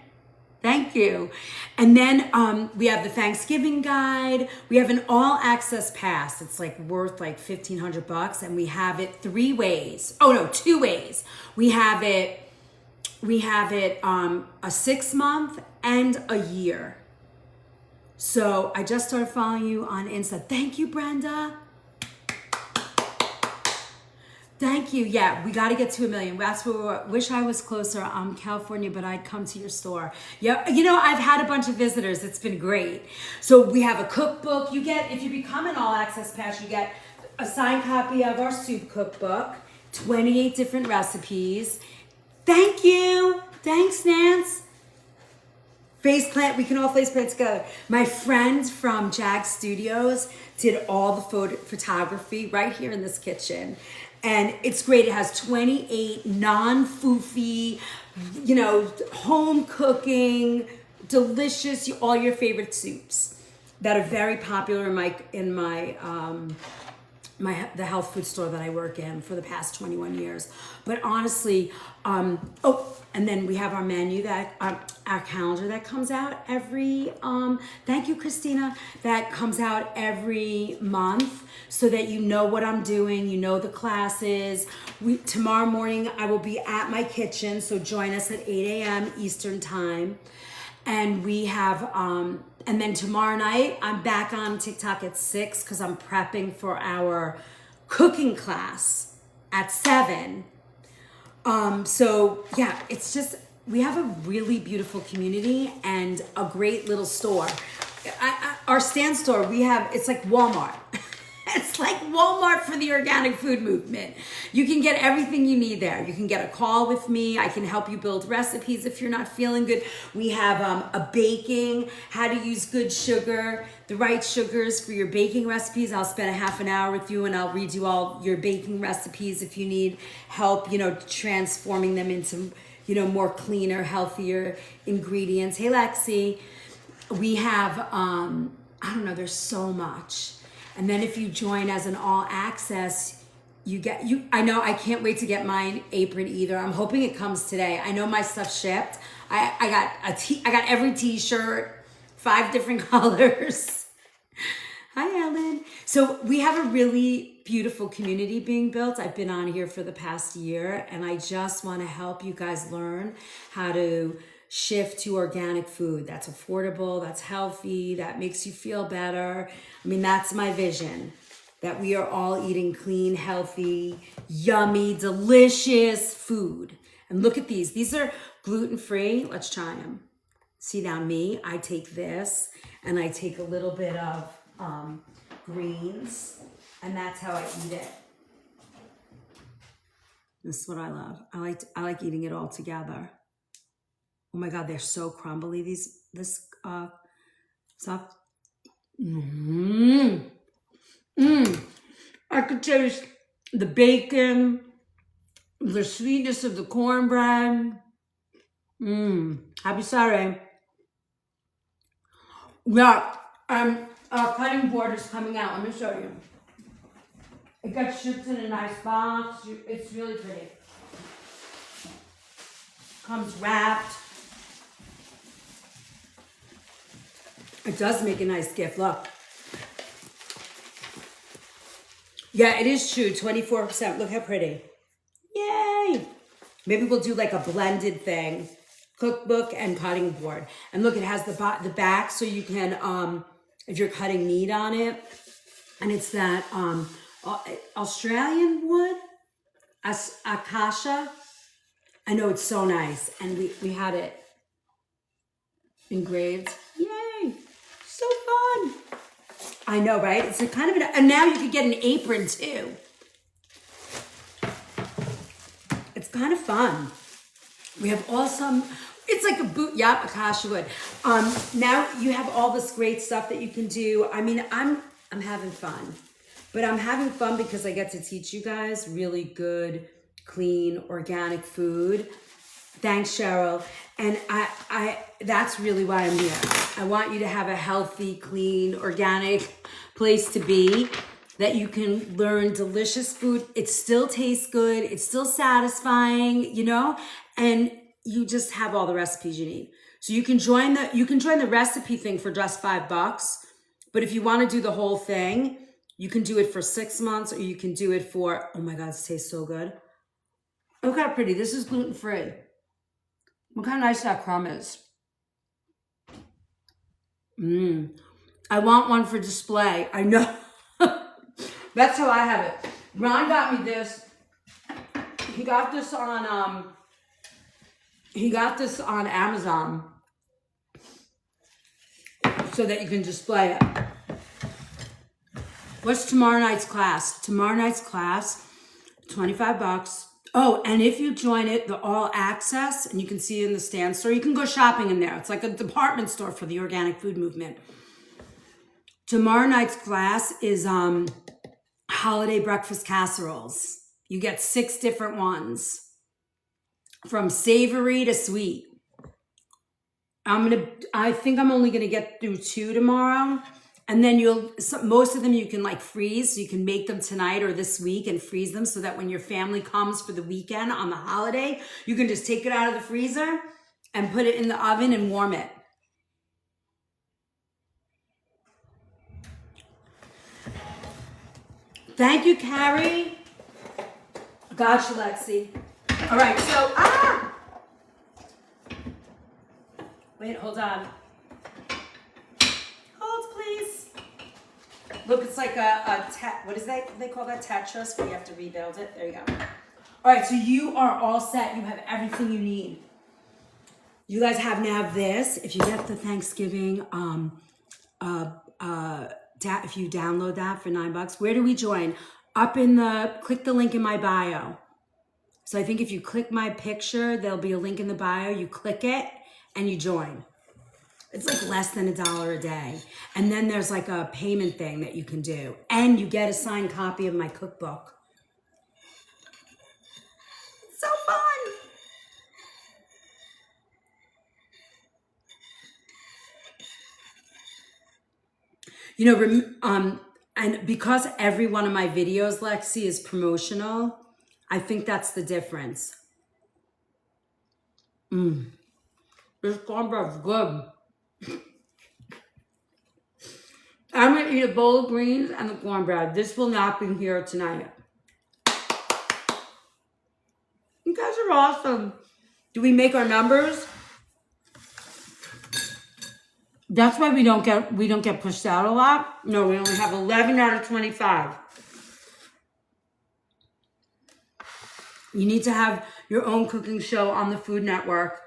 Thank you. And then we have the Thanksgiving guide. We have an all access pass. It's worth $1,500, and we have it 3 ways. Oh no, 2 ways. We have it a 6 month and a year. So I just started following you on Insta. Thank you, Brenda. Thank you. Yeah, we got to get to 1 million. That's where wish I was closer. I'm California, but I'd come to your store. Yeah, I've had a bunch of visitors. It's been great. So we have a cookbook. If you become an all access pass, you get a signed copy of our soup cookbook, 28 different recipes. Thank you. Thanks, Nance. Faceplant, we can all faceplant together. My friend from Jag Studios did all the photography right here in this kitchen. And it's great. It has 28 non-foofy, home cooking, delicious, all your favorite soups that are very popular in the health food store that I work in for the past 21 years. But honestly, and then we have our menu our calendar that comes out every, thank you, Christina, that comes out every month so that you know what I'm doing, the classes. Tomorrow morning, I will be at my kitchen, so join us at 8 a.m. Eastern time. And we have, and then tomorrow night, I'm back on TikTok at 6 because I'm prepping for our cooking class at 7. So yeah, it's just, we have a really beautiful community and a great little store. Our stand store, it's like Walmart. It's like Walmart for the organic food movement. You can get everything you need there. You can get a call with me. I can help you build recipes if you're not feeling good. We have a baking, how to use good sugar, the right sugars for your baking recipes. I'll spend a half an hour with you and I'll read you all your baking recipes if you need help, transforming them into, more cleaner, healthier ingredients. Hey, Lexi. We have, there's so much. And then if you join as an all access, I know I can't wait to get my apron either. I'm hoping it comes today. I know my stuff shipped. I got every t-shirt, 5 different colors. Hi, Ellen. So we have a really beautiful community being built. I've been on here for the past year, and I just want to help you guys learn how to shift to organic food that's affordable, that's healthy, that makes you feel better. That's my vision, that we are all eating clean, healthy, yummy, delicious food. And look at these. These are gluten-free. Let's try them. See now me, I take this and I take a little bit of greens, and that's how I eat it. This is what I love. I like eating it all together. Oh my God, they're so crumbly, this stuff. I could taste the bacon, the sweetness of the cornbread. Happy Saturday. Yeah, our cutting board is coming out. Let me show you. It got shipped in a nice box. It's really pretty. Comes wrapped. It does make a nice gift. Look. Yeah, it is true. 24%. Look how pretty. Yay. Maybe we'll do like a blended thing. Cookbook and cutting board. And look, it has the back so you can, if you're cutting meat on it. And it's that Australian wood. Acacia. I know, it's so nice. And we had it engraved. Yay. So fun. I know, right? It's a kind of and now you could get an apron too. It's kind of fun. We have awesome, it's like a boot, yep, acacia wood. Now you have all this great stuff that you can do. I mean, I'm having fun, but I'm having fun because I get to teach you guys really good, clean, organic food. Thanks, Cheryl. And I that's really why I'm here. I want you to have a healthy, clean, organic place to be, that you can learn delicious food. It still tastes good. It's still satisfying, you know, and you just have all the recipes you need. So you can join the recipe thing for just $5. But if you want to do the whole thing, you can do it for 6 months, or you can do it for, oh my God, this tastes so good. Look how pretty. This is gluten-free. Look how nice that crumb is. I want one for display. I know. That's how I have it. Ron got me this. He got this on Amazon so that you can display it. What's tomorrow night's class? Tomorrow night's class, $25. Oh, and if you join it, the all access, and you can see it in the stand store, you can go shopping in there. It's like a department store for the organic food movement. Tomorrow night's class is holiday breakfast casseroles. You get 6 different ones, from savory to sweet. I think I'm only gonna get through 2 tomorrow. And then most of them you can like freeze, so you can make them tonight or this week and freeze them, so that when your family comes for the weekend on the holiday, you can just take it out of the freezer and put it in the oven and warm it. Thank you, Carrie. Gotcha, Lexi. All right, so, wait, hold on. Hold, please. Look, it's like what is that? They call that Tetris, where you have to rebuild it. There you go. All right, so you are all set. You have everything you need. You guys have now this. If you get the Thanksgiving, if you download that for $9, where do we join? Click the link in my bio. So I think if you click my picture, there'll be a link in the bio. You click it and you join. It's like less than $1 a day. And then there's like a payment thing that you can do. And you get a signed copy of my cookbook. It's so fun. You know, and because every one of my videos, Lexi, is promotional, I think that's the difference. This cornbread's good. I'm gonna eat a bowl of greens and the cornbread. This will not be here tonight. You guys are awesome. Do we make our numbers? That's why we don't get pushed out a lot. No, we only have 11 out of 25. You need to have your own cooking show on the Food Network.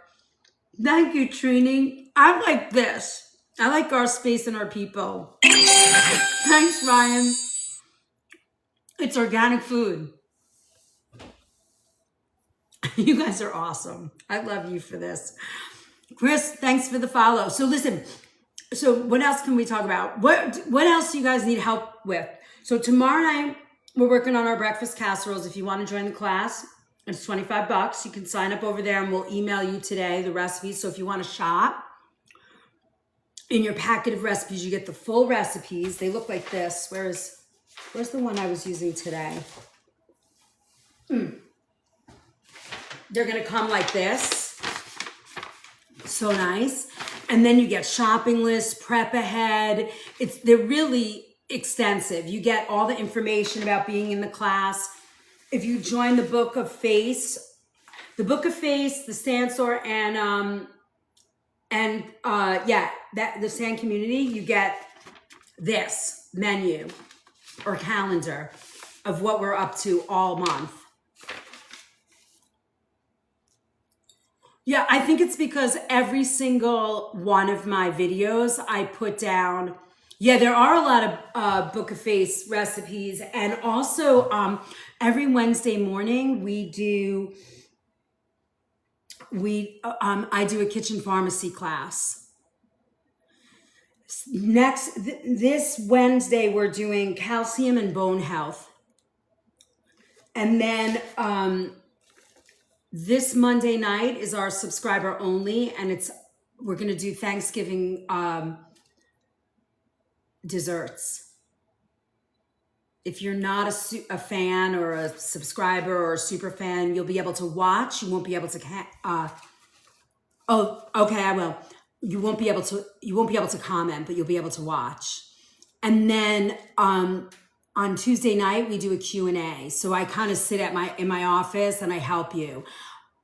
Thank you, Trini. I like this. I like our space and our people. Thanks, Ryan. It's organic food. You guys are awesome. I love you for this. Chris, thanks for the follow. So listen, so what else can we talk about? What else do you guys need help with? So tomorrow night, we're working on our breakfast casseroles. If you want to join the class, it's $25. You can sign up over there and we'll email you today the recipes. So if you want to shop, in your packet of recipes, you get the full recipes. They look like this. Where's the one I was using today? They're going to come like this. So nice. And then you get shopping lists, prep ahead. They're really extensive. You get all the information about being in the class. If you join the Book of Face, the Stand Store, the Stand Community, you get this menu or calendar of what we're up to all month. Yeah, I think it's because every single one of my videos I put down. Yeah, there are a lot of Book of Face recipes, and also every Wednesday morning I do a kitchen pharmacy class. This Wednesday we're doing calcium and bone health, and then this Monday night is our subscriber only, and we're going to do Thanksgiving desserts. If you're not a fan or a subscriber or a super fan, you'll be able to watch. You won't be able to. I will. You won't be able to comment, but you'll be able to watch. And then on Tuesday night we do a Q&A. So I kind of sit in my office and I help you.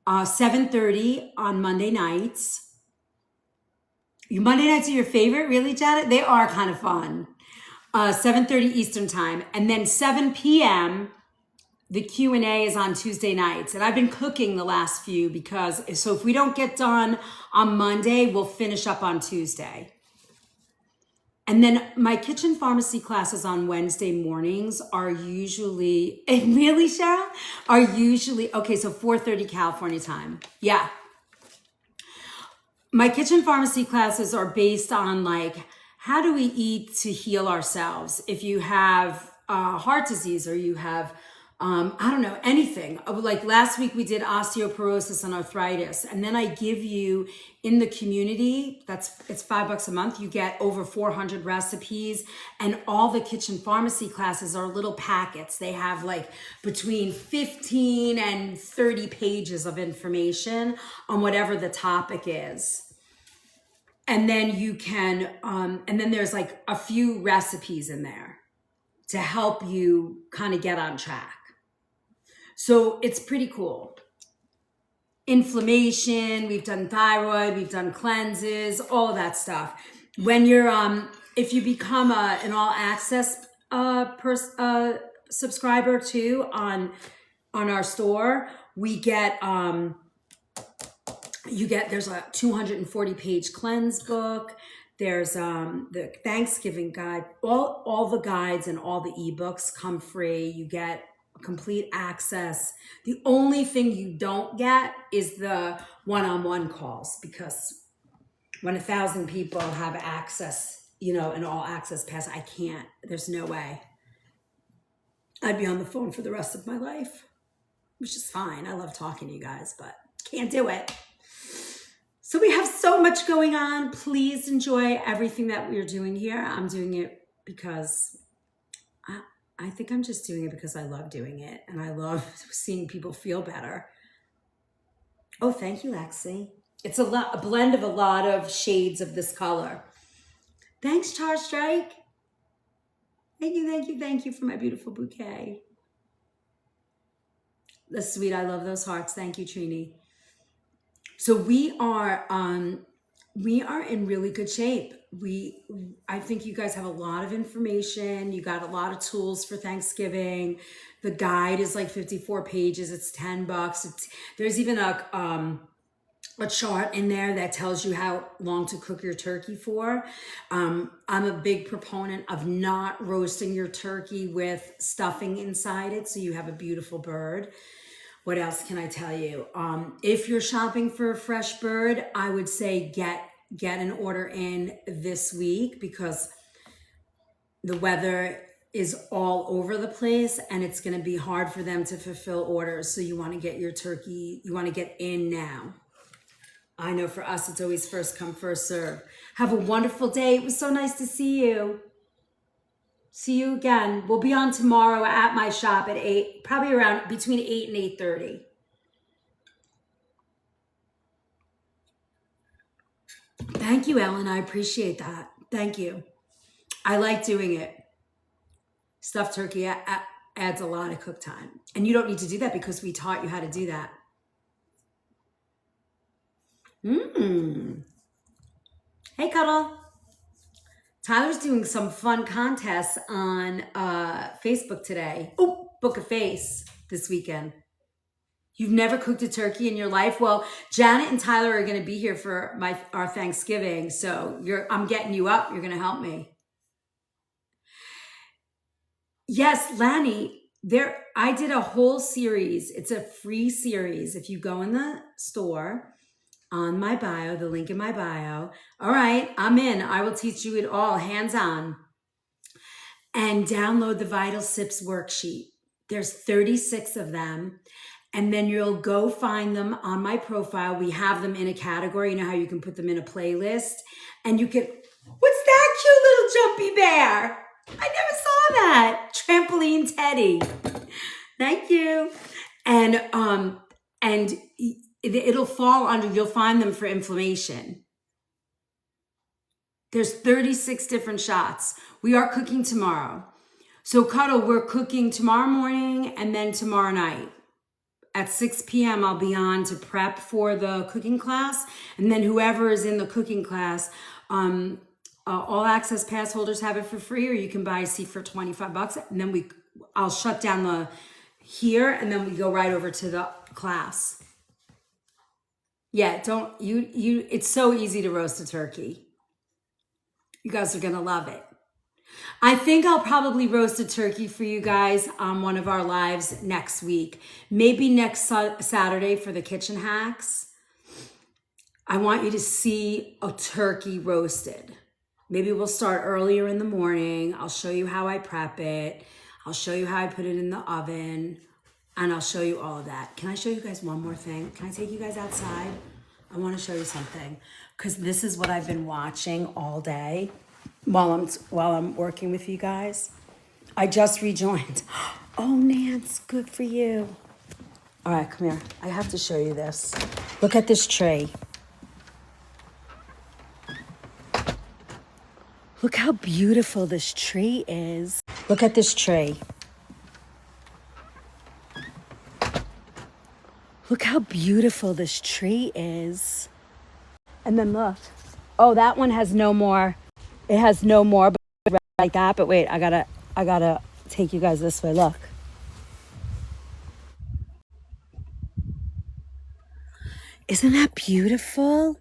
7:30 on Monday nights. Monday nights are your favorite, really, Janet? They are kind of fun. 7:30 Eastern time, and then 7 p.m. the Q&A is on Tuesday nights. And I've been cooking the last few so if we don't get done on Monday, we'll finish up on Tuesday. And then my kitchen pharmacy classes on Wednesday mornings are usually, really, Cheryl? So 4:30 California time. Yeah. My kitchen pharmacy classes are based on how do we eat to heal ourselves? If you have heart disease or you have, anything. Like last week we did osteoporosis and arthritis. And then I give you in the community, it's $5 a month. You get over 400 recipes, and all the kitchen pharmacy classes are little packets. They have between 15 and 30 pages of information on whatever the topic is. And then you can, and then there's a few recipes in there to help you kind of get on track. So it's pretty cool. Inflammation, we've done thyroid, we've done cleanses, all of that stuff. When you're, if you become an all access subscriber too on our store, we get, there's a 240 page cleanse book. There's the Thanksgiving guide. All the guides and all the ebooks come free. You get complete access. The only thing you don't get is the one-on-one calls, because when 1,000 people have access, an all access pass, I can't. There's no way. I'd be on the phone for the rest of my life, which is fine. I love talking to you guys, but can't do it. So we have so much going on. Please enjoy everything that we're doing here. I'm doing it because I think I'm just doing it because I love doing it, and I love seeing people feel better. Oh, thank you, Lexi. It's a blend of a lot of shades of this color. Thanks, Char Strike. Thank you for my beautiful bouquet. That's sweet. I love those hearts. Thank you, Trini. So we are in really good shape. I think you guys have a lot of information. You got a lot of tools for Thanksgiving. The guide is 54 pages. It's $10. There's even a chart in there that tells you how long to cook your turkey for. I'm a big proponent of not roasting your turkey with stuffing inside it, so you have a beautiful bird. What else can I tell you? If you're shopping for a fresh bird, I would say get an order in this week, because the weather is all over the place and it's going to be hard for them to fulfill orders. So you want to get your turkey, you want to get in now. I know for us, it's always first come, first serve. Have a wonderful day. It was so nice to see you. See you again. We'll be on tomorrow at my shop at 8, probably around between 8 and 8:30. Thank you, Ellen. I appreciate that. Thank you. I like doing it. Stuffed turkey adds a lot of cook time. And you don't need to do that because we taught you how to do that. Mmm. Hey, Cuddle. Tyler's doing some fun contests on Facebook today. Oh, Book a Face this weekend. You've never cooked a turkey in your life? Well, Janet and Tyler are going to be here for our Thanksgiving, so I'm getting you up. You're going to help me. Yes, Lanny. I did a whole series. It's a free series. If you go in the store on my bio, the link in my bio. All right, I'm in. I will teach you it all, hands on. And download the Vital Sips worksheet. There's 36 of them. And then you'll go find them on my profile. We have them in a category. You know how you can put them in a playlist? And you can, what's that cute little jumpy bear? I never saw that. Trampoline Teddy. Thank you. And it'll fall under, you'll find them for inflammation. There's 36 different shots. We are cooking tomorrow. So Cuddle, we're cooking tomorrow morning and then tomorrow night. At 6 p.m. I'll be on to prep for the cooking class. And then whoever is in the cooking class, all access pass holders have it for free, or you can buy a seat for $25. And then I'll shut down here and then we go right over to the class. Yeah, it's so easy to roast a turkey. You guys are gonna love it. I think I'll probably roast a turkey for you guys on one of our lives next week. Maybe next Saturday for the kitchen hacks. I want you to see a turkey roasted. Maybe we'll start earlier in the morning. I'll show you how I prep it. I'll show you how I put it in the oven. And I'll show you all of that. Can I show you guys one more thing? Can I take you guys outside? I want to show you something. Because this is what I've been watching all day while I'm working with you guys. I just rejoined. Oh, Nance, good for you. All right, come here. I have to show you this. Look at this tree. Look how beautiful this tree is. Look at this tree. Look how beautiful this tree is. And then look. Oh, that one has no more. It has no more like that. But wait, I gotta take you guys this way. Look. Isn't that beautiful?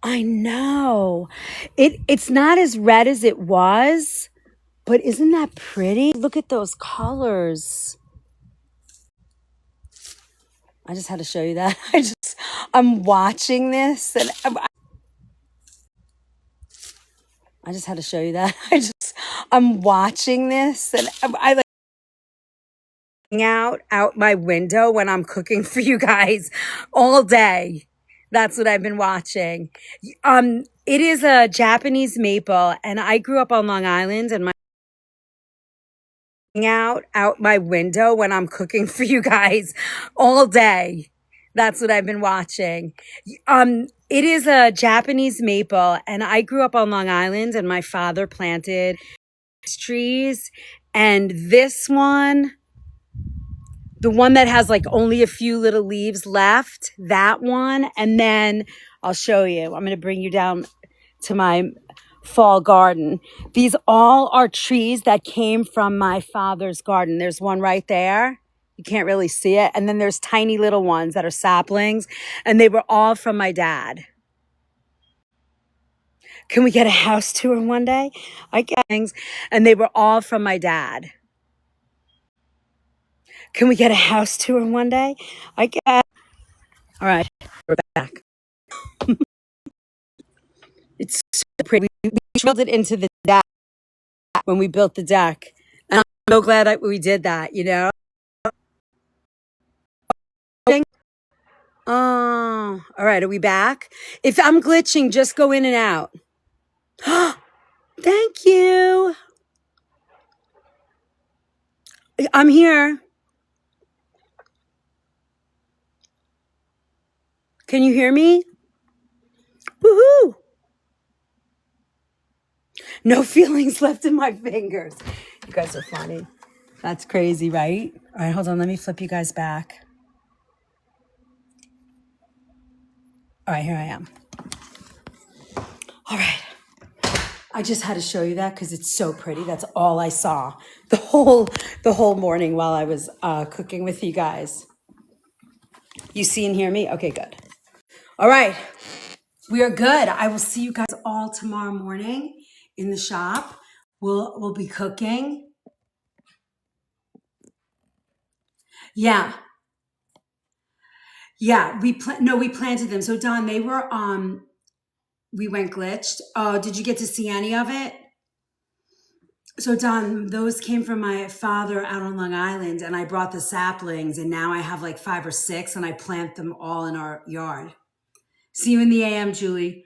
I know. It's not as red as it was, but isn't that pretty? Look at those colors. I just had to show you that. I'm watching this and I just had to show you that. I'm watching this and I like out my window when I'm cooking for you guys all day. That's what I've been watching. It is a Japanese maple and I grew up on Long Island and out my window when I'm cooking for you guys all day. That's what I've been watching. It is a Japanese maple and I grew up on Long Island and my father planted trees and this one, the one that has like only a few little leaves left, that one. And then I'll show you. I'm going to bring you down to my fall garden. These all are trees that came from my father's garden. There's one right there. You can't really see it. And then there's tiny little ones that are saplings. And they were all from my dad. Can we get a house tour one day? I get things. And they were all from my dad. Can we get a house tour one day? I get. All right, we're back. It's so pretty. We drilled it into the deck when we built the deck. And I'm so glad we did that, you know? Oh, all right. Are we back? If I'm glitching, just go in and out. Thank you. I'm here. Can you hear me? Woohoo! No feelings left in my fingers. You guys are funny. That's crazy, right? All right, hold on. Let me flip you guys back. All right, here I am. All right. I just had to show you that because it's so pretty. That's all I saw the whole morning while I was cooking with you guys. You see and hear me? Okay, good. All right. We are good. I will see you guys all tomorrow morning in the shop. We'll be cooking. Yeah. Yeah, we planted them. So Don, they were we went glitched. Oh, did you get to see any of it? So Don, those came from my father out on Long Island, and I brought the saplings, and now I have like 5 or 6, and I plant them all in our yard. See you in the AM, Julie.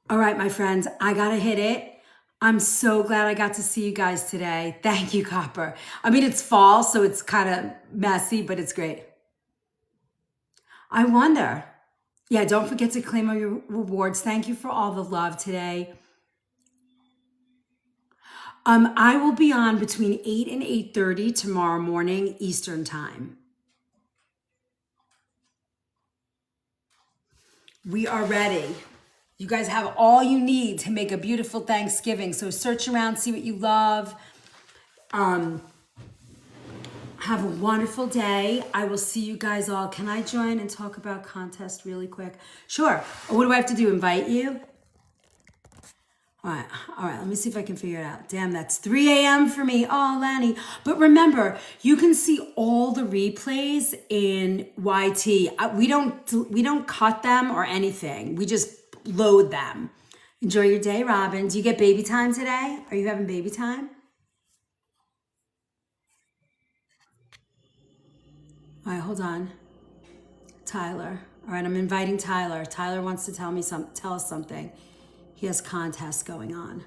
All right, my friends, I gotta hit it. I'm so glad I got to see you guys today. Thank you, Copper. I mean, it's fall, so it's kind of messy, but it's great. I wonder. Yeah, don't forget to claim all your rewards. Thank you for all the love today. I will be on between 8 and 8:30 tomorrow morning, Eastern time. We are ready. You guys have all you need to make a beautiful Thanksgiving. So search around, see what you love. Have a wonderful day. I will see you guys all. Can I join and talk about contest really quick? Sure. What do I have to do? Invite you? All right. Let me see if I can figure it out. Damn, that's 3 a.m. for me. Oh, Lanny. But remember, you can see all the replays in YT. We don't cut them or anything. We just load them. Enjoy your day, Robin. Do you get baby time today? Are you having baby time? All right, hold on. Tyler. All right, I'm inviting Tyler. Tyler wants to tell us something. He has contests going on.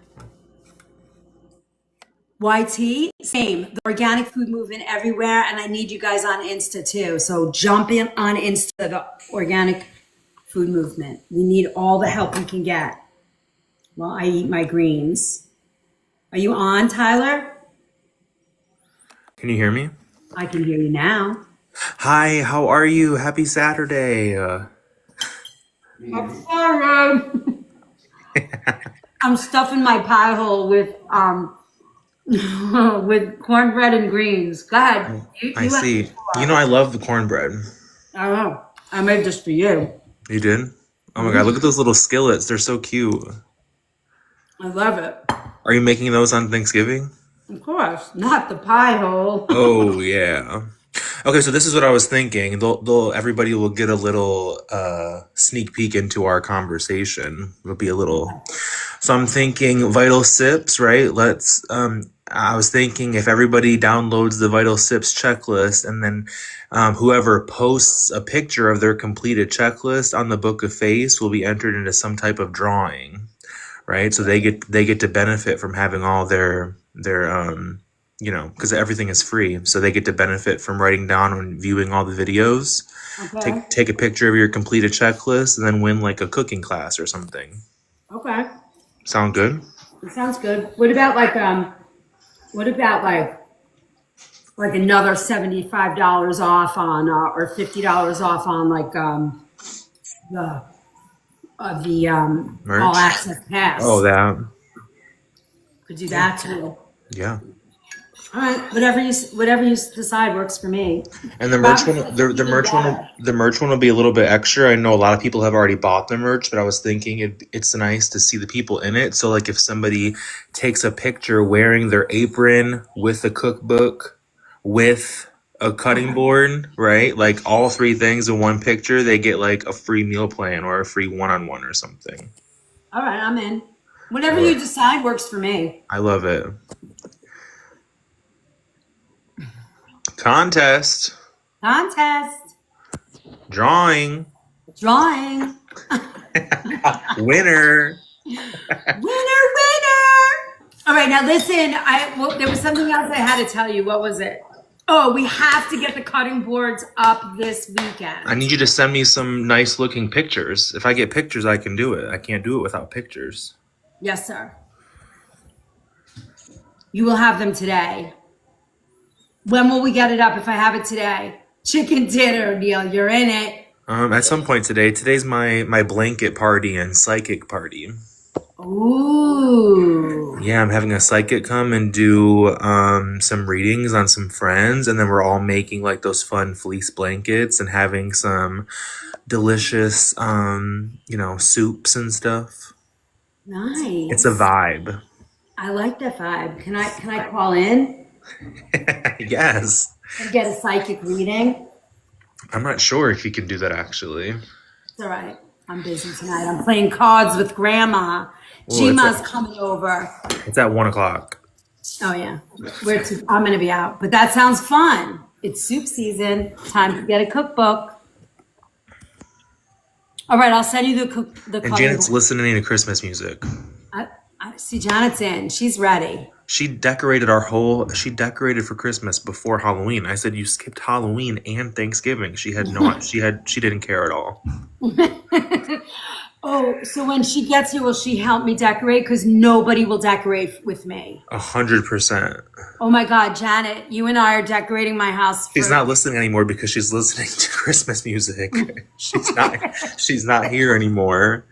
YT, same. The organic food movement everywhere, and I need you guys on Insta too. So jump in on Insta, the organic food movement. We need all the help we can get while I eat my greens. Are you on, Tyler? Can you hear me? I can hear you now. Hi, how are you? Happy Saturday. I'm sorry. I'm stuffing my pie hole with with cornbread and greens. Go ahead. I see. You know I love the cornbread. I don't know. I made this for you. You did? Oh my God, look at those little skillets. They're so cute. I love it. Are you making those on Thanksgiving? Of course, not the pie hole. Oh, yeah. Okay, so this is what I was thinking. Everybody will get a little sneak peek into our conversation. It'll be a little. So I'm thinking Vital Sips, right? I was thinking if everybody downloads the Vital Sips checklist and then whoever posts a picture of their completed checklist on the Book of Face will be entered into some type of drawing, right? So they get to benefit from having all their because everything is free. So they get to benefit from writing down and viewing all the videos. Okay. Take a picture of your completed checklist and then win like a cooking class or something. Okay. Sound good? It sounds good. What about like another $75 off on or $50 off on like the Merch? all access pass? Oh, that. Could do that too. Yeah. All right, whatever you decide works for me. And the merch one will be a little bit extra. I know a lot of people have already bought the merch, but I was thinking it's nice to see the people in it. So like if somebody takes a picture wearing their apron with a cookbook, with a cutting board, right? Like all 3 things in one picture, they get like a free meal plan or a free one-on-one or something. All right, I'm in. Whatever you decide works for me. I love it. Contest. Drawing. Winner. Winner. All right, now listen. There was something else I had to tell you. What was it? Oh, we have to get the cutting boards up this I weekend. need you to send me some nice looking pictures. If I get pictures, I can do it. I can't do it without pictures. Yes, sir. You will have them today. When will we get it up if I have it today? Chicken dinner, Neil. You're in it. At some point today. Today's my blanket party and psychic party. Ooh. Yeah, I'm having a psychic come and do some readings on some friends, and then we're all making like those fun fleece blankets and having some delicious soups and stuff. It's a Nice. vibe. I like that vibe. Can I call in Yes. and get a psychic reading? I'm not sure if you can do that actually. It's all right. I'm busy tonight. I'm playing cards with Grandma. Well, Gima's coming over. it's at 1 o'clock. Oh yeah, I'm gonna be out, but that sounds fun. It's soup season. Time to get a cookbook. All right, I'll send you the And cutting Janet's board. listening to Christmas music. I see Janet's in. She's ready. She decorated for Christmas before Halloween. I said you skipped Halloween and Thanksgiving. She didn't care at all. Oh, so when she gets here, will she help me decorate? Because nobody will decorate with me. 100%. Oh my God, Janet, you and I are decorating my house She's for. not listening anymore because she's listening to Christmas music. She's not here anymore.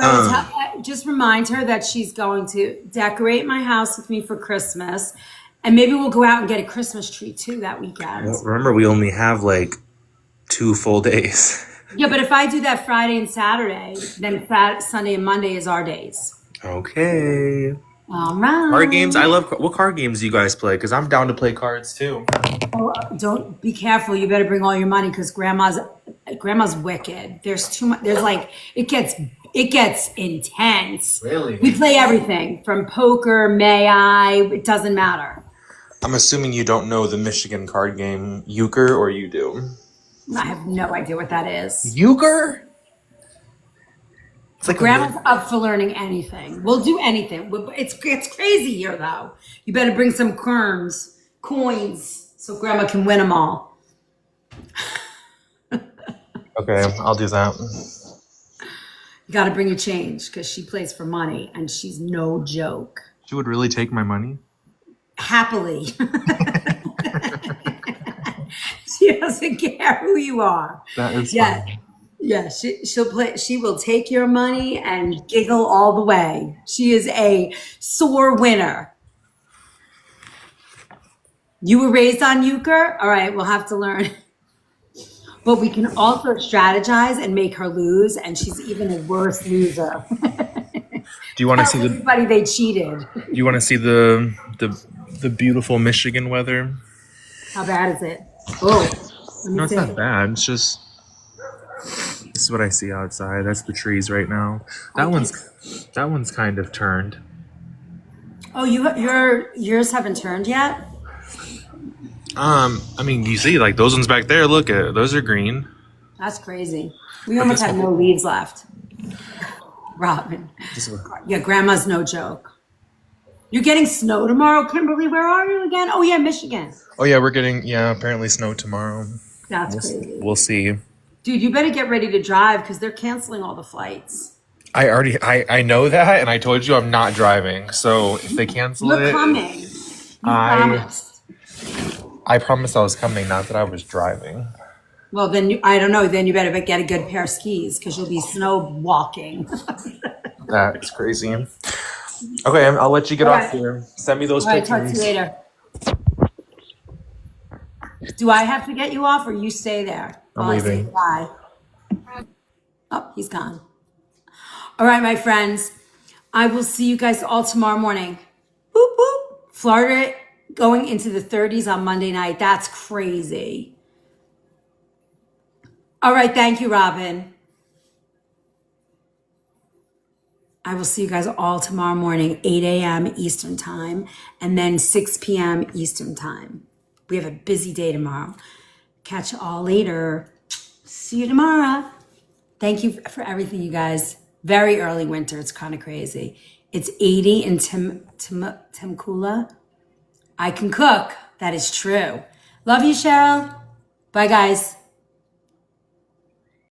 Um, Just remind her that she's going to decorate my house with me for Christmas. And maybe we'll go out and get a Christmas tree too that weekend. well, remember, we only have like 2 full days. Yeah, but if I do that Friday and Saturday, then Sunday and Monday is our days. Okay. All Card games. right. What card games do you guys play? Because I'm down to play cards too. Oh, don't be careful. You better bring all your money because grandma's wicked. There's too much. There's like it gets intense. Really? We play everything from poker, may I. It doesn't matter. I'm assuming you don't know the Michigan card game Euchre, or you do. I have no idea what that is. Euchre? It's like Grandma's up for learning anything. We'll do anything. It's crazy here though. You better bring some coins, so Grandma can win them all. Okay, I'll do that. You got to bring your change because she plays for money and she's no joke. She would really take my money? Happily. She doesn't care who you are. That is Yeah. fun. Yeah, she'll play. She will take your money and giggle all the way. She is a sore winner. You were raised on euchre? All right, we'll have to learn. But we can also strategize and make her lose, and she's even a worse loser. Do you want to Tell see the everybody they cheated. Do you want to see the beautiful Michigan weather? How bad is it? Oh, let No, me it's see. not bad. It's just this is what I see outside. That's the trees right now. That one's kind of turned. Oh, yours haven't turned yet? I mean, you see, like those ones back there. Look at those are green. That's crazy. We But almost this have one, no leaves left. Robin. this one. Yeah, grandma's no joke. You're getting snow tomorrow, Kimberly. Where are you again? Oh yeah, Michigan. Oh yeah, we're getting apparently snow tomorrow. That's crazy. We'll see. Dude, you better get ready to drive because they're canceling all the flights. I know that, and I told you I'm not driving. So if they cancel You're it, coming. You I promised. I promised I was coming, not that I was driving. Well, then I don't know. Then you better get a good pair of skis because you'll be snow walking. That's crazy. Okay, I'll let you get All off right. here. Send me those All right, talk to you pictures. later. Do I have to get you off or you stay there I'm while I say leaving. bye? Oh, he's gone. All right, my friends. I will see you guys all tomorrow morning. Boop, boop. Florida going into the 30s on Monday night. That's crazy. All right. Thank you, Robin. I will see you guys all tomorrow morning, 8 a.m. Eastern time, and then 6 p.m. Eastern time. We have a busy day tomorrow. Catch you all later. See you tomorrow. Thank you for everything, you guys. Very early winter. It's kind of crazy. It's 80 in Temecula. I can cook. That is true. Love you, Cheryl. Bye, guys.